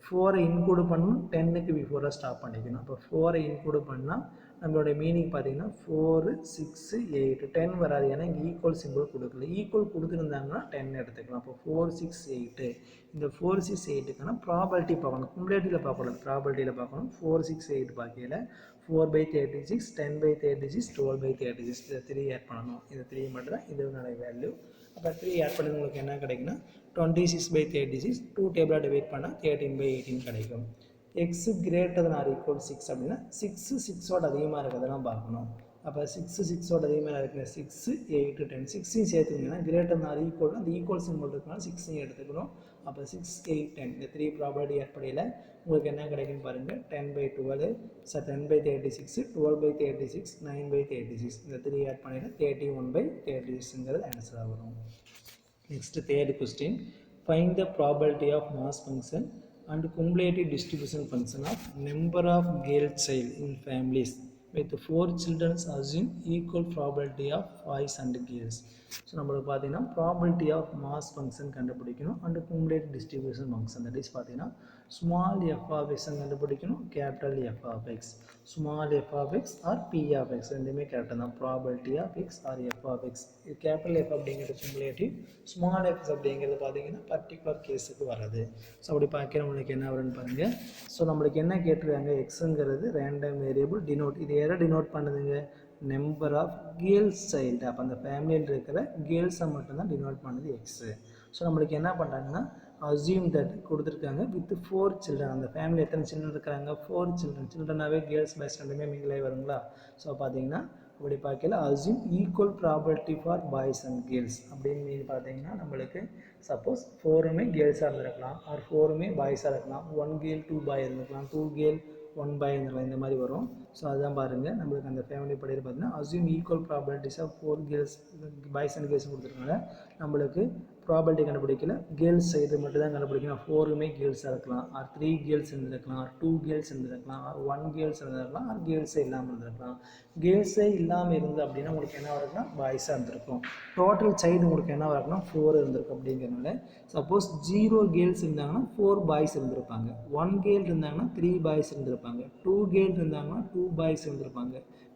4 include பண்ணணும், 10க்கு பிஃபோராக ஸ்டாப் பண்ணிக்கணும். அப்போ 4 இன்க்ளூடு பண்ணால் நம்மளோட மீனிங் பார்த்தீங்கன்னா 4 6 8 10 வராது. ஏன்னா இங்கே ஈக்குவல் சிம்பிள் கொடுக்கல. ஈக்குவல் கொடுத்துருந்தாங்கன்னா 10 எடுத்துக்கலாம். அப்போ 4 6 8. இந்த 4 6 8க்கான ப்ராபர்ட்டி பார்க்கணும், குமுலேட்டிவில் பார்க்கக்கூடாது, ப்ராபர்ட்டியில் பார்க்கணும். 4 6 8 பார்க்கையில் 4/36 10/36 12/36 இதை 3 ஆட் பண்ணணும். இந்த 3 மட்டும் தான் இதனுடைய வேல்யூ. அப்போ 3 ஆட் பண்ணி உங்களுக்கு என்ன கிடைக்குன்னா 26/36 2 டேபிளாக டிவைட் பண்ணால் 13/18 கிடைக்கும். X greater than or equal 6 அப்படின்னா 6 6ஓட அதிகமாக இருக்கிறதெல்லாம் பார்க்கணும். அப்போ 6 6ஓட அதிகமாக இருக்கிற 6 8 10 6ஐயும் சேர்த்துக்கிங்கன்னா கிரேட்டர் than ஆர் ஈக்குவல் அந்த ஈக்குவல் சிம்பிள் இருக்குன்னா 6ஐயும் எடுத்துக்கணும். அப்போ 6 8 10 இந்த 3 ப்ராபர்ட்டி ஏற்படையில் உங்களுக்கு என்ன கிடைக்குன்னு பாருங்கள் 10/12 10/36 12/36 9/36 இந்த 3 ஆட் பண்ணியில் 31/36ங்கிறது ஆன்சராக வரும். Next third question, find the property of mass function and cumulative distribution function of number of girl child in families with 4 children assume equal probability of boys and girls. So நம்மளுக்கு பார்த்தீங்கன்னா probability of mass function கண்டுபிடிக்கணும் and cumulative distribution function that is பார்த்தீங்கன்னா small F of x கண்டுபிடிக்கணும் capital F of x small F of X or p of x ரெண்டுமே கரெக்டாக தான் probability of X or f of X இது capital f அப்படிங்கிறது cumulative small f's அப்படிங்கிறது பார்த்தீங்கன்னா particular கேஸுக்கு வர்றது ஸோ அப்படி பார்க்க நம்மளுக்கு என்ன வரும்னு பாருங்கள் ஸோ நம்மளுக்கு என்ன கேட்டிருக்காங்க எக்ஸுங்கிறது ரேண்டம் வேரியபிள் டினோட் இது எதை டினோட் பண்ணுதுங்க நம்பர் ஆஃப் கேர்ள்ஸ் சைல்டு அப்போ அந்த ஃபேமிலியில் இருக்கிற கேர்ள்ஸை மட்டும்தான் டினோட் பண்ணுது எக்ஸு ஸோ நம்மளுக்கு என்ன பண்ணுறாங்கன்னா அசியூம் தட் கொடுத்துருக்காங்க வித் 4 சில்ட்ரன் அந்த ஃபேமிலி எத்தனை சில்ட்ரன் இருக்கிறாங்க 4 சில்ட்ரனாகவே கேர்ள்ஸ் பாய்ஸ் ரெண்டுமே மிங்கிலாகி வருங்களா ஸோ பார்த்தீங்கன்னா அப்படி பார்க்கல assume equal property for boys and girls அப்படின்னு பார்த்தீங்கன்னா நம்மளுக்கு சப்போஸ் 4மே கேர்ள்ஸாக இருந்திருக்கலாம் ஆர் 4மே பாய்ஸாக இருக்கலாம் 1 கேர்ள் 2 பாய் இருந்திருக்கலாம் 2 கேர்ள் 1 பாய் இருந்திருக்கலாம் இந்த மாதிரி வரும் ஸோ அதுதான் பாருங்கள் நம்மளுக்கு அந்த ஃபேமிலி படியில் பார்த்தீங்கன்னா assume equal properties of 4 girls boys and girls கொடுத்துருக்காங்க நம்மளுக்கு ப்ராபர்ட்டி கண்டுபிடிக்கல கேர்ள்ஸ் சைடு மட்டும் தான் கண்டுபிடிக்கணும் 4மே கேர்ள்ஸாக இருக்கலாம் ஆர் 3 கேர்ள்ஸ் இருந்திருக்கலாம் ஆர் 2 கேர்ள்ஸ் இருந்திருக்கலாம் ஆர் 1 கேர்ள்ஸ் இருந்திருக்கலாம் ஆர் கேர்ள்ஸே இல்லாமல் இருந்திருக்கலாம் கேர்ள்ஸே இல்லாமல் இருந்து அப்படின்னா உங்களுக்கு என்ன இருக்குன்னா பாய்ஸாக இருந்திருக்கும் டோட்டல் சைடு உங்களுக்கு என்ன இருக்குன்னா 4 இருந்திருக்கும் அப்படிங்கிறனால சப்போஸ் 0 கேர்ள்ஸ் இருந்தாங்கன்னா 4 பாய்ஸ் இருந்திருப்பாங்க 1 கேர்ள் இருந்தாங்கன்னா 3 பாய்ஸ் இருந்திருப்பாங்க 2 கேர்ள் இருந்தாங்கன்னா 2 பாய்ஸ் இருந்திருப்பாங்க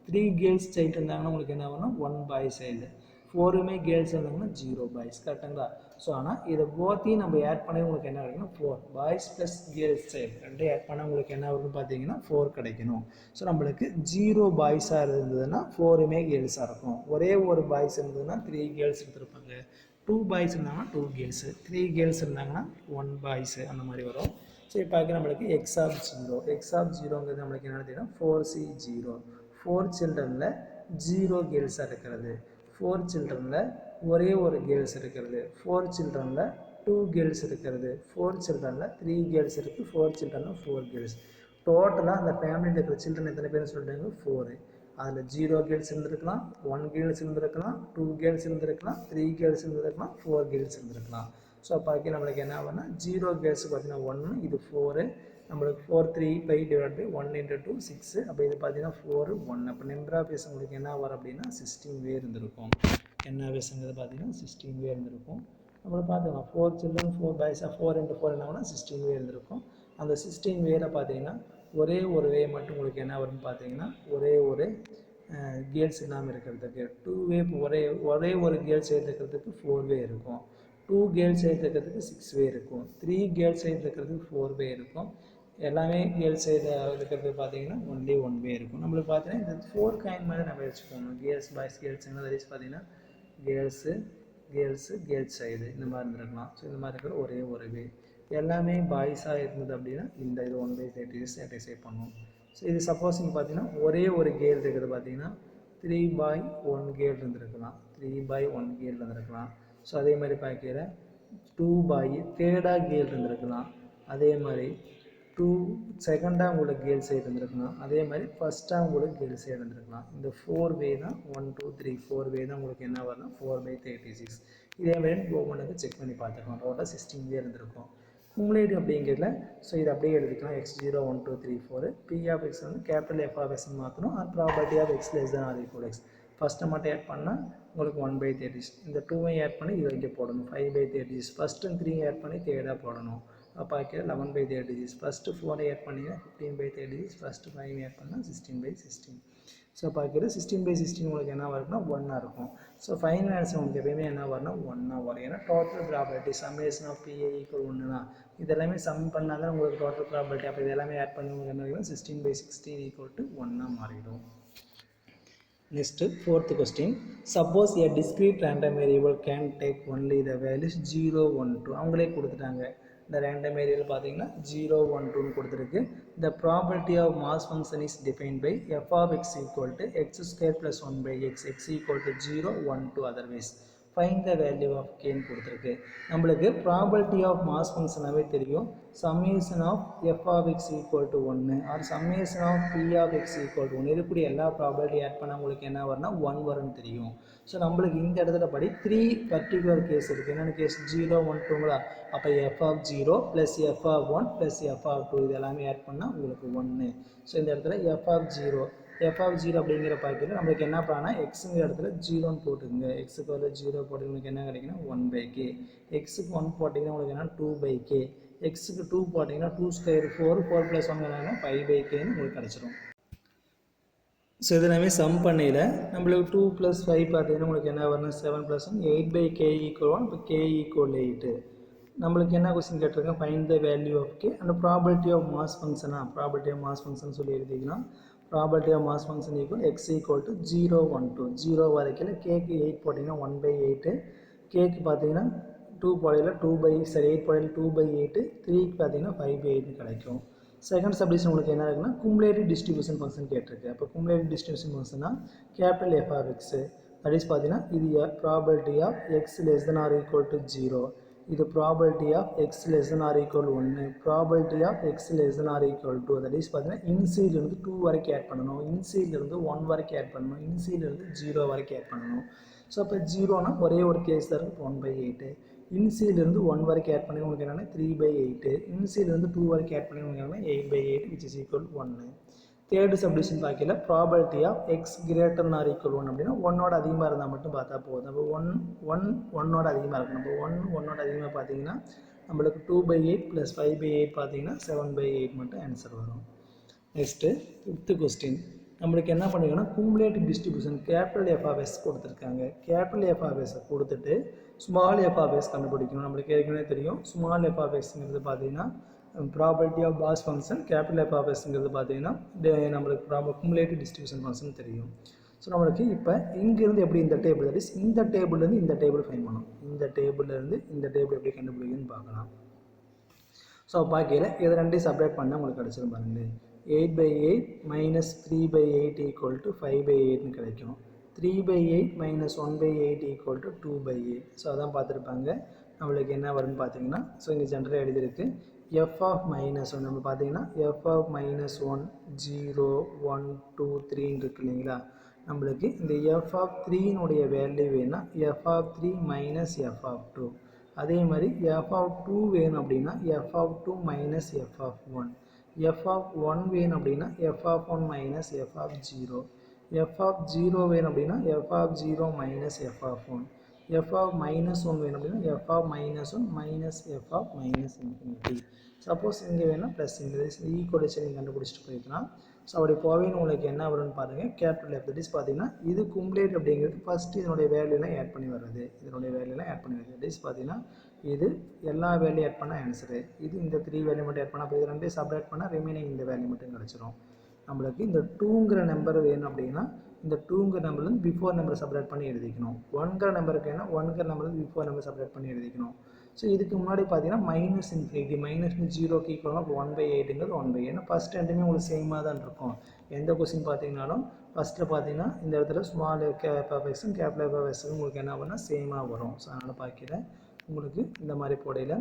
3 கேர்ள்ஸ் சைல்டு இருந்தாங்கன்னா உங்களுக்கு என்ன ஆகும்னா 1 பாய் சைல்டு 4மே கேர்ள்ஸ் இருந்தாங்கன்னா 0 பாய்ஸ் கரெக்டுங்களா ஸோ ஆனால் இதை போத்தையும் நம்ம ஆட் பண்ணி உங்களுக்கு என்ன கிடைக்கணும் 4 பாய்ஸ் ப்ளஸ் கேர்ள்ஸ் சைல்டு ரெண்டே ஆட் பண்ணால் உங்களுக்கு என்ன வரும்னு பார்த்தீங்கன்னா 4 கிடைக்கணும் ஸோ நம்மளுக்கு 0 பாய்ஸாக இருந்ததுன்னா 4மே கேர்ள்ஸாக இருக்கும் ஒரே ஒரு பாய்ஸ் இருந்ததுன்னா 3 கேர்ள்ஸ் எடுத்துருப்பாங்க 2 பாய்ஸ் இருந்தாங்கன்னா 2 கேர்ள்ஸு 3 கேர்ள்ஸ் இருந்தாங்கன்னா 1 பாய்ஸு அந்த மாதிரி வரும் ஸோ இப்போ நம்மளுக்கு எக்ஸ் ஆஃப் ஜீரோங்கிறது நம்மளுக்கு என்ன தெரியும் 4C0 4 சில்ட்ரனில் 0 கேர்ள்ஸாக இருக்கிறது 4 சில்ட்ரனில் ஒரே ஒரு கேர்ள்ஸ் இருக்கிறது 4 சில்ட்ரனில் 2 கேர்ள்ஸ் இருக்கிறது 4 சில்ட்ரனில் 3 கேர்ள்ஸ் இருக்குது 4 சில்ட்ரனில் 4 கேர்ள்ஸ் டோட்டலாக அந்த ஃபேமிலியில் இருக்கிற சில்ட்ரன் எத்தனை பேர்னு சொல்லிட்டாங்க 4 அதில் 0 கேர்ள்ஸ் இருந்திருக்கலாம் 1 கேர்ள்ஸ் இருந்திருக்கலாம் 2 கேர்ள்ஸ் இருந்திருக்கலாம் 3 கேர்ள்ஸ் இருந்திருக்கலாம் 4 கேர்ள்ஸ் இருந்திருக்கலாம் ஸோ பாக்கி நம்மளுக்கு என்ன ஆகும்னா 0 கேர்ள்ஸ் பார்த்தீங்கன்னா 1 இது 4 நம்மளுக்கு 4 3 5 டிவைட் பை 1 into 2 6 அப்போ இது பார்த்தீங்கன்னா 4 1 அப்போ நம்பர் ஆஃப் வேஸ் உங்களுக்கு என்ன வரும் அப்படின்னா 16 இருந்திருக்கும் என்ன வேஸுங்கிறது பார்த்தீங்கன்னா 16 இருந்திருக்கும் நம்மளுக்கு பார்த்துக்கலாம் 4 சில்ட்ரன் 4 பாய்ஸாக 4 into 4 என்ன ஆகும்னா 16 இருந்திருக்கும் அந்த 16 வேல பார்த்தீங்கன்னா ஒரே ஒரு வே மட்டும் உங்களுக்கு என்ன வரும்னு பார்த்தீங்கன்னா ஒரே ஒரு கேர்ள்ஸ் இல்லாமல் இருக்கிறதுக்கு 2 வே ஒரே ஒரு கேர்ள்ஸ் இருக்கிறதுக்கு 4 வே இருக்கும் 2 கேர்ள்ஸ் இருக்கிறதுக்கு 6 வே இருக்கும் 3 கேர்ள்ஸ் இருக்கிறதுக்கு 4 வே இருக்கும் எல்லாமே கேர்ள்ஸ் இருக்கிறது பார்த்தீங்கன்னா ஒன்லி 1 வே இருக்கும் நம்மளுக்கு பார்த்தீங்கன்னா இந்த 4 காயின் மாதிரி நம்ம வச்சுக்கோங்க கேர்ள்ஸ் பாய்ஸ் கேர்ள்ஸுங்க தட் இஸ் பார்த்தீங்கன்னா கேர்ள்ஸ் சைடு இந்த மாதிரி இருந்திருக்கலாம் ஸோ இந்த மாதிரி இருக்கிற ஒரே ஒரு வே எல்லாமே பாய்ஸாக இருந்தது அப்படின்னா இந்த இது 1/30 சாட்டிஸ்ஃபை பண்ணும் ஸோ இது சப்போஸ் இங்கே பார்த்தீங்கன்னா ஒரே ஒரு கேர்ள் இருக்கிறது பார்த்தீங்கன்னா 3/1 கேர்ள் இருந்திருக்கலாம் 3/1 கேர்ள் இருந்திருக்கலாம் ஸோ அதே மாதிரி பார்க்கிற 2/3 கேர்ள் இருந்திருக்கலாம் அதே மாதிரி 2 செகண்டாக உங்களுக்கு கேர்ள் சைடு இருந்திருக்கலாம் அதே மாதிரி ஃபஸ்ட்டாக உங்களுக்கு கேர்ள் சைடு இருந்திருக்கலாம் இந்த 4 வே தான் 1 2 3 4 வே தான் உங்களுக்கு என்ன வரணும் 4/36 இதே மாதிரி ஒவ்வொன்றுக்கு செக் பண்ணி பார்த்துக்கலாம் டோட்டல் 16 வே இருந்திருக்கும் குமுலேட்டிவ் அப்படிங்கிறதுல ஸோ இது அப்படியே எழுதிக்கலாம் x0 1 2 3 4 p of x வந்து கேபிட்டல் f of x மாற்றணும் or property of x less than or equal x ஃபஸ்ட்டை மட்டும் ஆட் பண்ணால் உங்களுக்கு 1/30 இந்த 2ஐ ஆட் பண்ணி இதை இங்கே போடணும் 5/30 ஃபஸ்ட்டு 3 ஆட் பண்ணி தேர்டாக போடணும் அப்போ 11/30 ஃபஸ்ட்டு 4 ஆட் பண்ணிங்கன்னா 15/30 ஃபஸ்ட்டு 5 ஆட் பண்ணால் 16/16 ஸோ பார்க்குறது 16/16 உங்களுக்கு என்ன வரும்னா 1 இருக்கும் ஸோ ஃபைனல் ஆன்சர் உங்களுக்கு எப்பயுமே என்ன வரும்னா 1 வரும் ஏன்னா total property summation of PA = 1 தான் இதெல்லாமே சம் பண்ணால் தான் உங்களுக்கு டோட்டல் ப்ராபர்ட்டி அப்போ இதெல்லாமே ஆட் பண்ணி உங்களுக்கு என்ன வரும் 16/16 = 1 மாறிடும் Next, fourth question. Suppose a discrete random variable can take only the values 0, 1, 2. அவங்களே கொடுத்துட்டாங்க இந்த random variable பார்த்தீங்கன்னா 0, 1, 2 கொடுத்துருக்கு the probability of mass function is defined by f of x equal to x square plus 1 by x equal to 0, 1, 2 otherwise find the value of k கொடுத்துருக்கு நம்மளுக்கு probability of mass functionாவே தெரியும் summation of f of x equal to 1 or summation of p of x equal to 1 இதுக்குடி எல்லா probability add பண்ண உங்களுக்கு என்ன வரும்னா 1 வரும்னு தெரியும் ஸோ நம்மளுக்கு இந்த இடத்துல படி 3 பர்டிகுலர் கேஸ் இருக்குது என்னென்ன கேஸ் 0, 1, 2ங்களா அப்போ f of 0 plus f of 1 plus f of 2 இது எல்லாமே ஆட் பண்ணால் உங்களுக்கு 1 ஸோ இந்த இடத்துல f of 0 f of zero அப்படிங்கிற பார்க்கல நம்மளுக்கு என்ன பண்ணால் எக்ஸுங்கிற இடத்துல ஜீரோன்னு போட்டுக்குங்க. எக்ஸுக்கு வந்து ஜீரோ போட்டு உங்களுக்கு என்ன கிடைக்குன்னா 1/k. எக்ஸுக்கு 1 போட்டிங்கன்னா உங்களுக்கு என்ன 2/k. எக்ஸுக்கு 2 போட்டிங்கன்னா 2 ஸ்கொயர் 4 4 + 1 என்னன்னா 5/kன்னு உங்களுக்கு கிடச்சிரும். ஸோ இது எல்லாமே சம் பண்ணையில் நம்மளுக்கு 2 + 5 பார்த்தீங்கன்னா உங்களுக்கு என்ன வரணும் 7 + 1 8/k = 1. இப்போ k = 8. நம்மளுக்கு என்ன கொஸ்டின் கேட்டிருக்கேன் find the value of k and probability of mass ஃபங்க்ஷனா ப்ராபபிலிட்டி ஆஃப் மாஸ் ஃபங்க்ஷன் சொல்லி எழுதிக்கலாம். Probability of mass function equal x = 0 1 2 0 வரைக்கும் கேக்கு 8 போட்டிங்கன்னா 1/8 கேக்கு பார்த்தீங்கன்னா 2 போடையில் 8 போடையில் 2/8 3க்கு பார்த்தீங்கன்னா 5/8 கிடைக்கும். செகண்ட் சப்டிஷன் உங்களுக்கு என்ன இருக்குன்னா குமுலேட்டிவ் டிஸ்ட்ரிபியூஷன் ஃபங்க்ஷன் கேட்டிருக்கு. அப்போ குமுலேட்டிவ் டிஸ்ட்ரிபியூஷன் ஃபங்க்ஷன்னா capital F of x that is பார்த்தீங்கன்னா இது probability of X less than or equal to 0. இது probability of X less than or equal 1. Probability of X less than or equal 2 that is பார்த்தீங்கன்னா இன்சைட்லேருந்து 2 வரைக்கும் add பண்ணணும், இன்சைட்லேருந்து 1 வரைக்கும் add பண்ணணும், இன்சைட்லேருந்து 0 வரைக்கும் ஆட் பண்ணணும். ஸோ அப்போ ஜீரோனா ஒரே ஒரு கேஸ் தான் இருக்குது 1/8. இன்சியிலிருந்து 1 வரைக்கும் ஆட் பண்ணி உங்களுக்கு என்னென்னா 3/8. இன்சியிலிருந்து 2 வரைக்கும் ஆட் பண்ணி உங்களுக்கு என்னென்னா 8/8 which is equal to 1. Third subdivision பார்க்கல probability of X greater or equal 1 அப்படின்னா 1ஓட அதிகமாக இருந்தால் மட்டும் பார்த்தா போதும். அப்போ 1 அதிகமாக இருக்கும். நம்ம 1 அதிகமாக பார்த்தீங்கன்னா நம்மளுக்கு 2/8 + 5/8 பார்த்தீங்கன்னா 7/8 மட்டும் ஆன்சர் வரும். நெக்ஸ்ட்டு 5th கொஸ்டின் நம்மளுக்கு என்ன பண்ணிக்கோன்னா cumulative distribution capital F of S கொடுத்துருக்காங்க. கேபிட்டல் எஃப் ஆஃப் எஸ்ஸை கொடுத்துட்டு ஸ்மால் எஃப் ஆஃப் எஸ் கண்டுபிடிக்கணும். நம்மளுக்கு ஏற்கனவே தெரியும் ஸ்மால் எஃப் ஆஃப் எஸ்ங்கிறது பார்த்தீங்கன்னா probability of mass function, capital F of எஸ்ங்கிறது பார்த்தீங்கன்னா நம்மளுக்கு குமுலேட்டிவ் டிஸ்ட்ரிபியூஷன் ஃபங்க்ஷன் தெரியும். ஸோ நம்மளுக்கு இப்போ இங்கேருந்து எப்படி இந்த டேபிள் தட் இஸ் இந்த டேபிள்லேருந்து இந்த டேபிள் ஃபைண்ட் பண்ணணும். இந்த டேபிள்லேருந்து இந்த டேபிள் எப்படி கண்டுபிடிக்குன்னு பார்க்கலாம். ஸோ பார்க்கல இதை ரெண்டையும் செப்பரேட் பண்ணால் உங்களுக்கு கிடச்சிரும் பாருங்க. 8/8 - 3/8 = 5/8ன்னு கிடைக்கும். 3/8 - 1/8 = 2/8. ஸோ அதான் பார்த்துருப்பாங்க. நம்மளுக்கு என்ன வரும்னு பார்த்தீங்கன்னா ஸோ இங்கே ஜென்ரலாக எழுதியிருக்கு எஃப் ஆஃப் -1 நம்ம பார்த்தீங்கன்னா எஃப் ஆஃப் -1 0 1 2 3ன்னு இருக்கு இல்லைங்களா. நம்மளுக்கு இந்த எஃப் ஆஃப் 3னுடைய வேல்யூ வேணும்னா எஃப் ஆஃப் 3 - எஃப் ஆஃப் 2. அதே மாதிரி எஃப் ஆஃப் 2 வேணும் அப்படின்னா f of 2 - f of 1. F of 1 வேணும் அப்படின்னா f of 1 - f of 0. F of 0 வேணும் அப்படின்னா f of 0 - f of 1. F of -1 வேணும் அப்படின்னா f of -1 - f of -infinity. Suppose இங்கே வேணால் ப்ளஸ் இங்கே ஈக்குவலேஷன் நீங்கள் கண்டுபிடிச்சிட்டு போய்க்கலாம். ஸோ அப்படி போவேன்னு உங்களுக்கு என்ன வரும்னு பாருங்கள் கேபிட்டல் எஃப் தட் இஸ் பார்த்தீங்கன்னா இது குமுலேட் அப்படிங்கிறது ஃபஸ்ட்டு இதனுடைய வேல்யூலாம் ஆட் பண்ணி வர்றது. இதனுடைய வேல்யூலாம் ஆட் பண்ணி வருது தட் இஸ் பார்த்தீங்கன்னா இது எல்லா வேல்யூ ஆட் பண்ணால் ஆன்சரு. இது இந்த 3 வேல்யூ மட்டும் ஆட் பண்ணால் அப்போ இது ரெண்டையும் செப்பரேட் பண்ணால் ரிமைனிங் இந்த வேல்யூ மட்டும் கிடச்சிரும். நம்மளுக்கு இந்த 2ங்கிற நம்பர் வேணும் அப்படின்னா இந்த 2ங்கிற நம்பர்லேருந்து பிஃபோர் நம்பரை செப்பரேட் பண்ணி எழுதிக்கணும். 1ங்கிற நம்பருக்கு வேணால் 1ங்கிற நம்பர்லேருந்து பிஃபோர் நம்பர் செப்பரேட் பண்ணி எழுதிக்கணும். ஸோ இதுக்கு முன்னாடி பார்த்தீங்கன்னா -∞ -0க்கு ஈக்குவலாக 1/8ங்கிறது 1/8. ஏன்னா ஃபஸ்ட் ரெண்டுமே உங்களுக்கு சேமாக தான் இருக்கும். எந்த கொஸ்டின் பார்த்தீங்கன்னாலும் ஃபஸ்ட்டில் பார்த்தீங்கன்னா இந்த இடத்துல ஸ்மால் கேப் ஆஃப் எக்ஸும் கேபிட்டல் எஃப் ஆஃப் எக்ஸும் உங்களுக்கு என்ன ஆகும்னா சேமாக வரும். ஸோ அதனால் பார்க்கிறேன் உங்களுக்கு இந்த மாதிரி போடையில்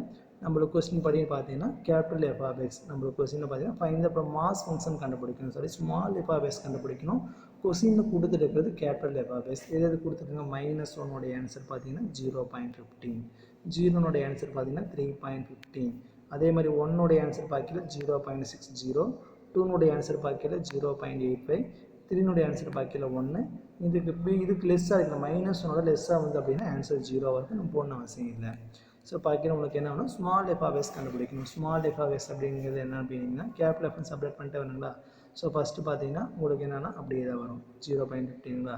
நம்மளுக்கு கொஸ்டின் படி பார்த்தீங்கன்னா கேபிட்டல் எஃப் ஆஃப் எக்ஸ் நம்மளுக்கு கொஸ்டினில் பார்த்தீங்கன்னா ஃபைண்ட் த மாஸ் ஃபங்க்ஷன் கண்டுபிடிக்கணும். Sorry small F of x கண்டுபிடிக்கணும். கொஸ்டினில் கொடுத்துட்டு இருக்கிறது கேபிட்டல் எஃப் ஆஃப் எக்ஸ். எது கொடுத்துருக்காங்க -1 ஆன்சர் பார்த்தீங்கன்னா 0.15. 0 ஆன்சர் பார்த்தீங்கன்னா 3.15. அதே மாதிரி 1 ஆன்சர் பார்க்கல 0.60. 2 ஆன்சர் பார்க்கல 0.85. 3 ஆன்சர் பார்க்கல 1. இதுக்கு லெஸ்ஸாக இருக்குது -1 லெஸ்ஸாக வந்து அப்படின்னா ஆன்சர் 0 வரைக்கும் நம்ம போடணும் அவசியம் இல்லை. ஸோ பார்க்கல உங்களுக்கு என்ன வேணும் ஸ்மால் எஃப் ஆஃப் எக்ஸ் கண்டுபிடிக்கணும். ஸ்மால் எஃப் ஆஃப் எக்ஸ் அப்படிங்கிறது என்ன அப்படின்னா கேபிட்டல் எஃப்னு செப்பரேட் பண்ணிட்டு வரணுங்களா. ஸோ ஃபஸ்ட்டு பார்த்தீங்கன்னா உங்களுக்கு என்னென்னா அப்படியே தான் வரும் 0.15ங்களா.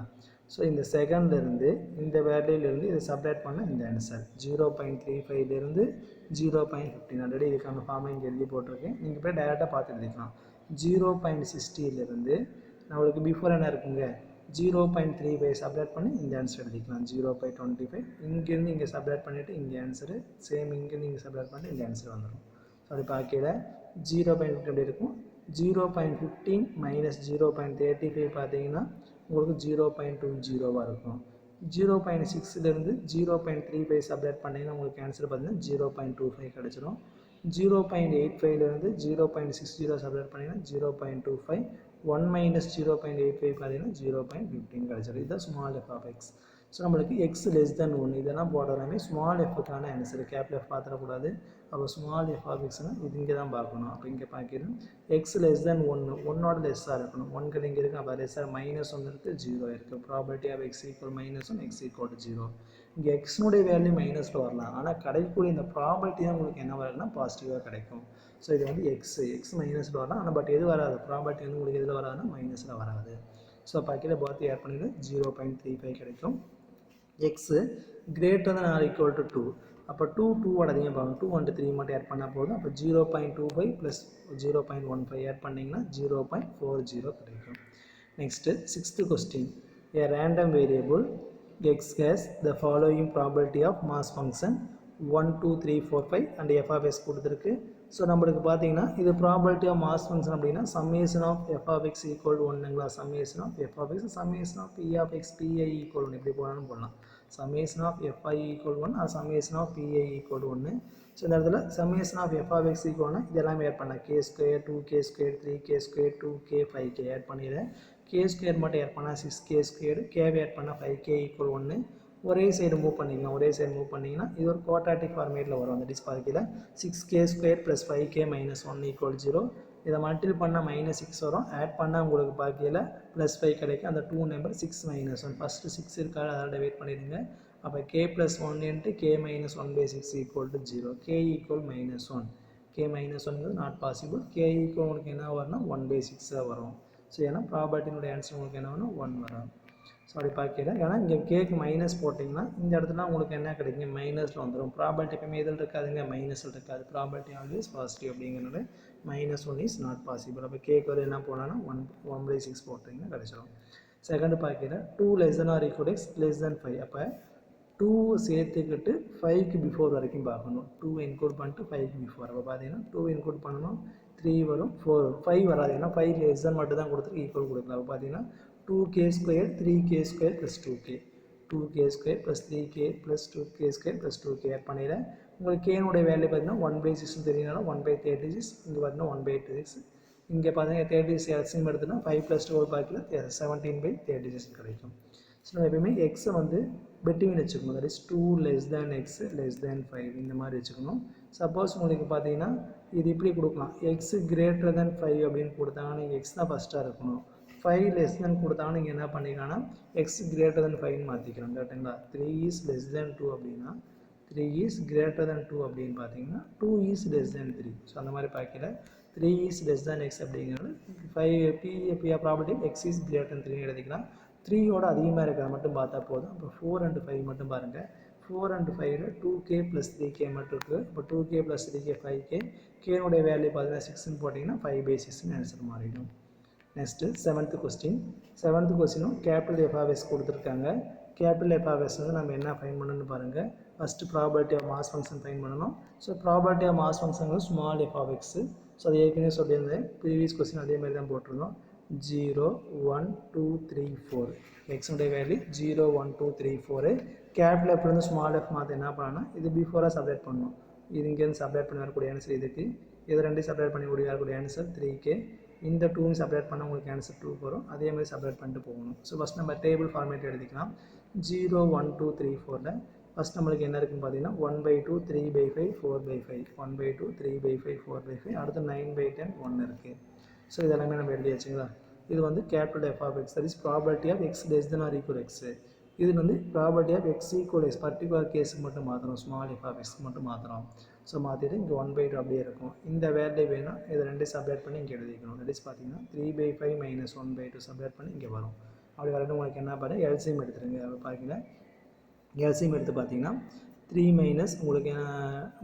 ஸோ இந்த செகண்ட்லேருந்து இந்த வேல்யூலேருந்து இதை செப்பரேட் பண்ண இந்த ஆன்சர் 0.35லேருந்து 0.15. ஆல்ரெடி இதுக்கான ஃபார்மை இங்கே எழுதி போட்டிருக்கேன். நீங்கள் போய் டைரெக்டாக பார்த்து எழுதிக்கலாம். 0.60லேருந்து நம்மளுக்கு பிஃபோர் என்ன இருக்குங்க 0.35 செப்பரேட் பண்ணி இந்த ஆன்சர் எழுதிக்கலாம் 0.25. இங்கேருந்து இங்கே செப்பரேட் பண்ணிவிட்டு இங்கே ஆன்சரு சேம் இங்கேருந்து இங்கே செப்பரேட் பண்ணிட்டு இந்த ஆன்சர் வந்துடும். ஸோ அது பார்க்கல 0.15 எப்படி இருக்கும் 0.15 - 0.35 பார்த்தீங்கன்னா உங்களுக்கு 0.20 இருக்கும். 0.6லேருந்து 0.35 செப்பரேட் பண்ணிங்கன்னா உங்களுக்கு ஆன்சர் பார்த்தீங்கன்னா 0.25 கிடச்சிரும். 0.85லேருந்து 0.60 செப்பரேட் பண்ணிங்கன்னா 0.25. 1 - 0.85 பார்த்தீங்கன்னா 0.15 கிடச்சிடும். இதுதான் small F of X. So நம்மளுக்கு எக்ஸ் லெஸ் தென் 1 இதெல்லாம் போடுறதாமே ஸ்மால் எஃப்க்கான ஆன்சர். கேபிட்டல் எஃப் பார்த்துடக்கூடாது. அப்போ ஸ்மால் எஃப் ஆஃப் எக்ஸ்னால் இது இங்கே தான் பார்க்கணும். அப்போ இங்கே பார்க்கணும் எக்ஸ் லெஸ் தென் 1 ஒன்னோட லெஸ்ஸாக இருக்கணும். 1 இங்கே இருக்குது. அப்போ லெஸ்ஸாக -1 இருக்குது, 0 இருக்குது. Property of X equal -1 x equal 0. இங்கே எக்ஸ்னுடைய வேல்யூ மைனஸில் வரலாம். ஆனால் கிடைக்கக்கூடிய இந்த ப்ராபர்ட்டி தான் உங்களுக்கு என்ன வருதுன்னா பாசிட்டிவாக கிடைக்கும். ஸோ இது வந்து எக்ஸ் மைனஸில் வரலாம். ஆனால் பட் எது வராது, ப்ராபர்ட்டி வந்து உங்களுக்கு எதில் வராதுன்னா மைனஸில் வராது. ஸோ பாக்கியில் பார்த்து ஆட் பண்ணிவிட்டு 0.35 கிடைக்கும். X greater than or equal to 2. அப்போ 2 அதிகம் பார்க்கணும். 2 and 3 மட்டும் ஆட் பண்ணால் போதும். அப்போ 0.25 ப்ளஸ் 0.15 ஆட் பண்ணிங்கன்னா 0.40 கிடைக்கும். Next 6th question. A random variable x has the following probability of mass function 1, 2, 3, 4, 5 and f of s கொடுத்துருக்கு. ஸோ நம்மளுக்கு பார்த்தீங்கன்னா இது ப்ராபர்ட்டி ஆஃப் மாஸ் ஃபங்க்ஷன் அப்படின்னா summation of F of X equal 1ங்களா. Summation of F of X summation of P of X P I equal 1 இப்படி போனாலும் போடலாம். Summation of FI equal 1 அது summation of P I equal 1. So இந்த இடத்துல summation of F of X ஈக்குவல்னா இதெல்லாம் add பண்ணலாம். k square 2k square 3k square 2k 5k add பண்ணிடுறேன். k ஸ்கொயர் மட்டும் ஆட் பண்ணால் 6k ஸ்கொயர், கேவை ஆட் பண்ணால் 5k ஈக்குவல் 1. ஒரே சைடு மூவ் பண்ணிக்கலாம். ஒரே சைடு மூவ் பண்ணிங்கன்னா இது ஒரு குவாட்ராட்டிக் ஃபார்மேட்டில் வரும். அந்த டிஸ்பார்க்கில் 6k square plus 5k minus 1 equal 0. இதை மல்டிபிள் பண்ணால் -6 வரும். ஆட் பண்ணால் உங்களுக்கு பாக்கியில் +5 கிடைக்கும். அந்த 2 நம்பர் 6 - 1 ஃபஸ்ட்டு 6 இருக்காது, அதோட வெயிட் பண்ணிடுங்க. அப்போ k + 1 × k - 1/6 equal to 0. k equal -1. k -1 not possible. k equal உங்களுக்கு என்ன வரும்னா 1/6 வரும். ஸோ ஏன்னா ப்ராபர்ட்டினுடைய ஆன்சர் உங்களுக்கு என்ன வரும் 1 வரும். ஸோ அப்படி பார்க்கல. ஏன்னா இங்கே கேக்கு மைனஸ் போட்டிங்கன்னா இந்த இடத்துல உங்களுக்கு என்ன கிடைக்கும் மைனஸில் வந்துடும். ப்ராபர்ட்டி எப்பவுமே இதில் இருக்காதுங்க, மைனஸில் இருக்காது. ப்ராபர்ட்டி ஆல்வேஸ் பாசிட்டிவ் அப்படிங்கிறனால -1 இஸ் நாட் பாசிபிள். அப்போ கேக்கு வர என்ன போனான்னா 1/6 போட்டிங்கன்னா கிடைச்சிடும். செகண்ட் பார்க்கல 2 less than or equal to x less than 5. அப்போ 2 சேர்த்துக்கிட்டு 5க்கு பிஃபோர் வரைக்கும் பார்க்கணும். 2 இன்க்ளூட் பண்ணிட்டு 5க்கு பிஃபோர். அப்போ பார்த்தீங்கன்னா 2 இன்க்ளூட் பண்ணணும், 3 வரும், 4 5 வராது. ஏன்னா 5 less than மட்டும் தான் கொடுத்துருக்கு, ஈக்குவல் கொடுக்கலாம். அப்போ பார்த்தீங்கன்னா 2k square 3k square plus 2k 2k square plus 3k plus 2k square plus 2k add பண்ணிடுறேன். உங்களுக்கு கேனுடைய வேல்யூ பார்த்தீங்கன்னா 1/6 தெரியுதுனால 1/36. இங்கே பார்த்தீங்கன்னா 1/36. இங்கே பார்த்தீங்கன்னா 36 எல்சிஎம் எடுத்துனா 5 + 2 பாக்கியில் 17/36 கிடைக்கும். ஸோ நம்ம எப்பயுமே எக்ஸை வந்து பெட்டிங் வச்சுக்கணும். That is 2 less than x less than 5 இந்த மாதிரி வச்சுக்கணும். சப்போஸ் உங்களுக்கு பார்த்தீங்கன்னா இது இப்படி கொடுக்கலாம், எக்ஸ் கிரேட்டர் than 5 அப்படின்னு கொடுத்தாங்கன்னா நீங்கள் எக்ஸ் தான் ஃபஸ்ட்டாக இருக்கணும். 5 less than கொடுத்தாங்கன்னா நீங்கள் என்ன பண்ணிக்கலாம்னா எக்ஸ் கிரேட்டர் than 5 மாற்றிக்கலாம். கரெக்டுங்களா. 3 is less than 2 அப்படின்னா 3 is greater than 2 அப்படின்னு பார்த்தீங்கன்னா 2 is less than 3. ஸோ அந்த மாதிரி பார்க்கல 3 is less than x அப்படிங்கிறது 5 p property x is greater than 3 எழுதிக்கலாம். 3யோட அதிகமாக இருக்கிறத மட்டும் பார்த்தா போதும். அப்போ 4 and 5 மட்டும் பாருங்கள். 4 and 5 2k + 3k மட்டும் இருக்குது. இப்போ 2k + 3k 5k. கேனுடைய வேல்யூ பார்த்தீங்கன்னா 6ன்னு போட்டிங்கன்னா 5/6 ஆன்சர் மாறிடும். Next 7th question. 7th கொஸ்டினும் கேபிட்டல் எஃப் ஆஃப் எஸ் கொடுத்துருக்காங்க. கேபிட்டல் எஃப் ஆஃப் எஸ் வந்து நம்ம என்ன ஃபைன் பண்ணணும்னு பாருங்கள். First property of mass function find பண்ணணும். So property of mass function small F of X. So அது ஏற்கனவே சொல்லியிருந்தேன், ப்ரீவியஸ் கொஸ்டின் அதே மாதிரி தான் போட்டிருந்தோம். 0, 1, 2, 3, 4 எக்ஸுடைய வேல்யூ 0, 1, 2, 3, 4. கேபிட்டல் எஃப் வந்து ஸ்மால் எஃப் மாற்ற என்ன பண்ணணும்னா இது பிஃபோராக சப்ரேட் பண்ணணும். இது இங்கேருந்து சப்ரேட் பண்ணி வரக்கூடிய ஆன்சர் இதுக்கு. இது ரெண்டையும் சப்ரேட் பண்ணி வரக்கூடிய ஆன்சர் 3k. இந்த 2 செப்பரேட் பண்ணால் உங்களுக்கு ஆன்சர் 2 வரும். அதே மாதிரி செப்பரேட் பண்ணிட்டு போகணும். ஸோ ஃபஸ்ட் நம்ம டேபிள் ஃபார்மேட் எடுத்துக்கலாம். 0, 1, 2, 3, 4ல் ஃபஸ்ட் நம்மளுக்கு என்ன இருக்குன்னு பார்த்தீங்கன்னா 1/2 3/5 4/5 1/2 3/5 4/5 அடுத்து 9/10 1 இருக்குது. ஸோ இதெல்லாமே நம்ம எழுதியாச்சுங்களா. இது வந்து capital F of x, that is property of X less than or equal x. இது வந்து property of X equal x particular கேஸுக்கு மட்டும் மாற்றணும், ஸ்மால் எஃப் ஆஃப் எக்ஸ்க்கு மட்டும் மாற்றணும். ஸோ மாற்றிட்டு இங்கே 1/2 அப்படியே இருக்கும். இந்த வேல்யூ வேணும், இதை ரெண்டு சப்ரேட் பண்ணி இங்கே எழுதிக்கணும். தட் இஸ் பார்த்தீங்கன்னா 3/5 - 1/2 சப்ரேட் பண்ணி இங்கே வரும். அப்படி வரட்டும். உங்களுக்கு என்ன பாருங்கள், எல்சிஎம் எடுத்துருங்க. அப்போ பார்த்தீங்கன்னா எல்சிஎம் எடுத்து பார்த்தீங்கன்னா 3 மைனஸ் உங்களுக்கு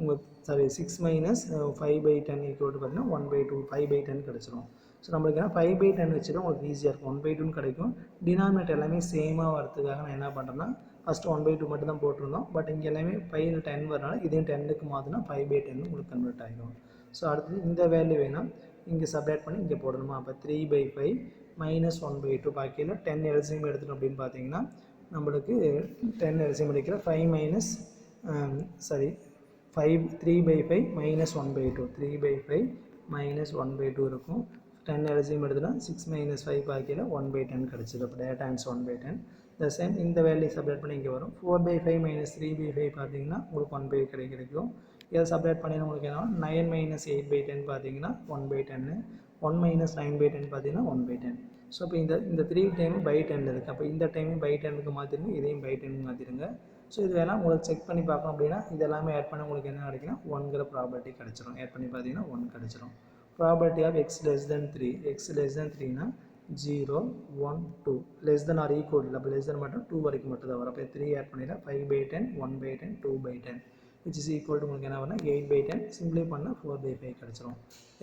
உங்களுக்கு 6 - 5/10 ஈக்குவல் டு பார்த்தீங்கன்னா 1/2 5/10 கிடச்சிரும். ஸோ நம்மளுக்கு என்ன 5/10 வச்சுட்டு உங்களுக்கு ஈஸியாக இருக்கும். 1/2 கிடைக்கும். டினாமினேட்டர் எல்லாமே சேமாக வரதுக்காக நான் என்ன பண்ணுறேன்னா ஃபஸ்ட்டு 1/2 மட்டும் தான் போட்டிருந்தோம். பட் இங்கே எல்லாமே 5 10 வரனால இதையும் 10க்கு மாற்றினா 5/10 உங்களுக்கு கன்வெர்ட் ஆகிடும். ஸோ அடுத்தது இந்த வேல்யூ வேணும் இங்கே சப்ரேட் பண்ணி இங்கே போடணுமா. அப்போ 3/5 - 1/2 பாக்கியில் 10 எல்சிஎம் எடுத்துட்டோம் அப்படின்னு பார்த்தீங்கன்னா நம்மளுக்கு 10 எல்சிஎம் எடுக்கிற 5 3/5 - 1/2 3/5 - 1/2 இருக்கும். 10 எல்சிஎம் எடுத்துனா 6 - 5 பாக்கியில் 1/10 கிடச்சிது. அப்போ டேட்டா ஆன்சர் 1/10. இந்த சேம் இந்த வேல்யூ சப்ரேட் பண்ணி இங்கே வரும். 4/5 மைனஸ் 3/5 பார்த்தீங்கன்னா உங்களுக்கு 1/5 கிடைக்கும். இதை சப்ரேட் பண்ணி உங்களுக்கு என்ன 9 மைனஸ் 8/10 பார்த்தீங்கன்னா 1/10. 1 மைனஸ் 9/10 பார்த்தீங்கன்னா 1/10. ஸோ இப்போ இந்த 3 டைம் பை 10 இருக்குது. அப்போ இந்த டைமும் பை 10க்கு மாற்றிடுங்க, இதையும் பை 10க்கு மாற்றிடுங்க. ஸோ இது வேணால் உங்களுக்கு செக் பண்ணி பார்க்கணும் அப்படின்னா இது எல்லாமே ஆட் பண்ண உங்களுக்கு என்ன கிடைக்குன்னா 1ங்கிற ப்ராபர்ட்டி கிடச்சிரும். ஆட் பண்ணி பார்த்தீங்கன்னா 1 கிடச்சிரும். Property of x less than 3. x less than 3னா 0, 1, 2 less than or equal இல்லை. அப்போ less than மட்டும் 2 வரைக்கும் மட்டும் தான் வரும். அப்போ 3 ஆட் பண்ணிடலாம். 5/10, 1/10, 2/10 which is equal to உங்களுக்கு என்ன வரணும் 8/10. சிம்பிளை பண்ணால் 4/5 கிடச்சிரும்.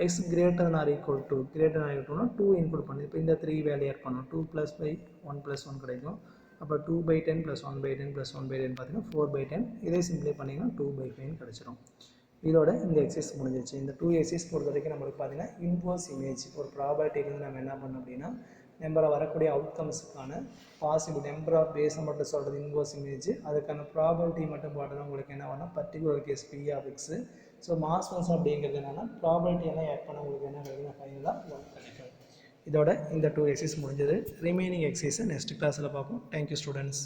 x greater than or equal to greater than or equal to 2 include பண்ணி இப்போ இந்த 3 வேல்யூ ஆட் பண்ணணும். 2 + 5 1 + 1 கிடைக்கும். அப்போ 2/10 + 1/10 + 1/10 பார்த்தீங்கன்னா 4/10. இதே சிம்பிளை பண்ணிங்கன்னா 2/5 கிடச்சிரும். இதோட இந்த எக்ஸசைஸ் முடிஞ்சிச்சு. இந்த 2 எக்ஸசைஸ் பொறுத்த வரைக்கும் நம்மளுக்கு பார்த்தீங்கன்னா இன்வர்ஸ் இமேஜ் ஒரு ப்ராபர்ட்டிலேருந்து நம்ம என்ன பண்ணோம் அப்படின்னா நம்பரை வரக்கூடிய அவுட்கம்ஸுக்கான பாசிபிள் நம்பர் ஆஃப் பேஸை மட்டும் சொல்கிறது இன்வர்ஸ் இமேஜ். அதுக்கான ப்ராபர்ட்டி மட்டும் போட்டோன்னா உங்களுக்கு என்ன வேணும் particular case P of X. So mass function அப்படிங்கிறது என்னென்னா ப்ராபர்ட்டி எல்லாம் ஆட் பண்ண உங்களுக்கு என்ன கிடைக்கும் ஃபைனலாக 1 கிடைக்கும். இதோட இந்த 2 எக்ஸசைஸ் முடிஞ்சது. ரிமைனிங் எக்ஸசைஸை நெக்ஸ்ட் கிளாஸில் பார்ப்போம். Thank you students.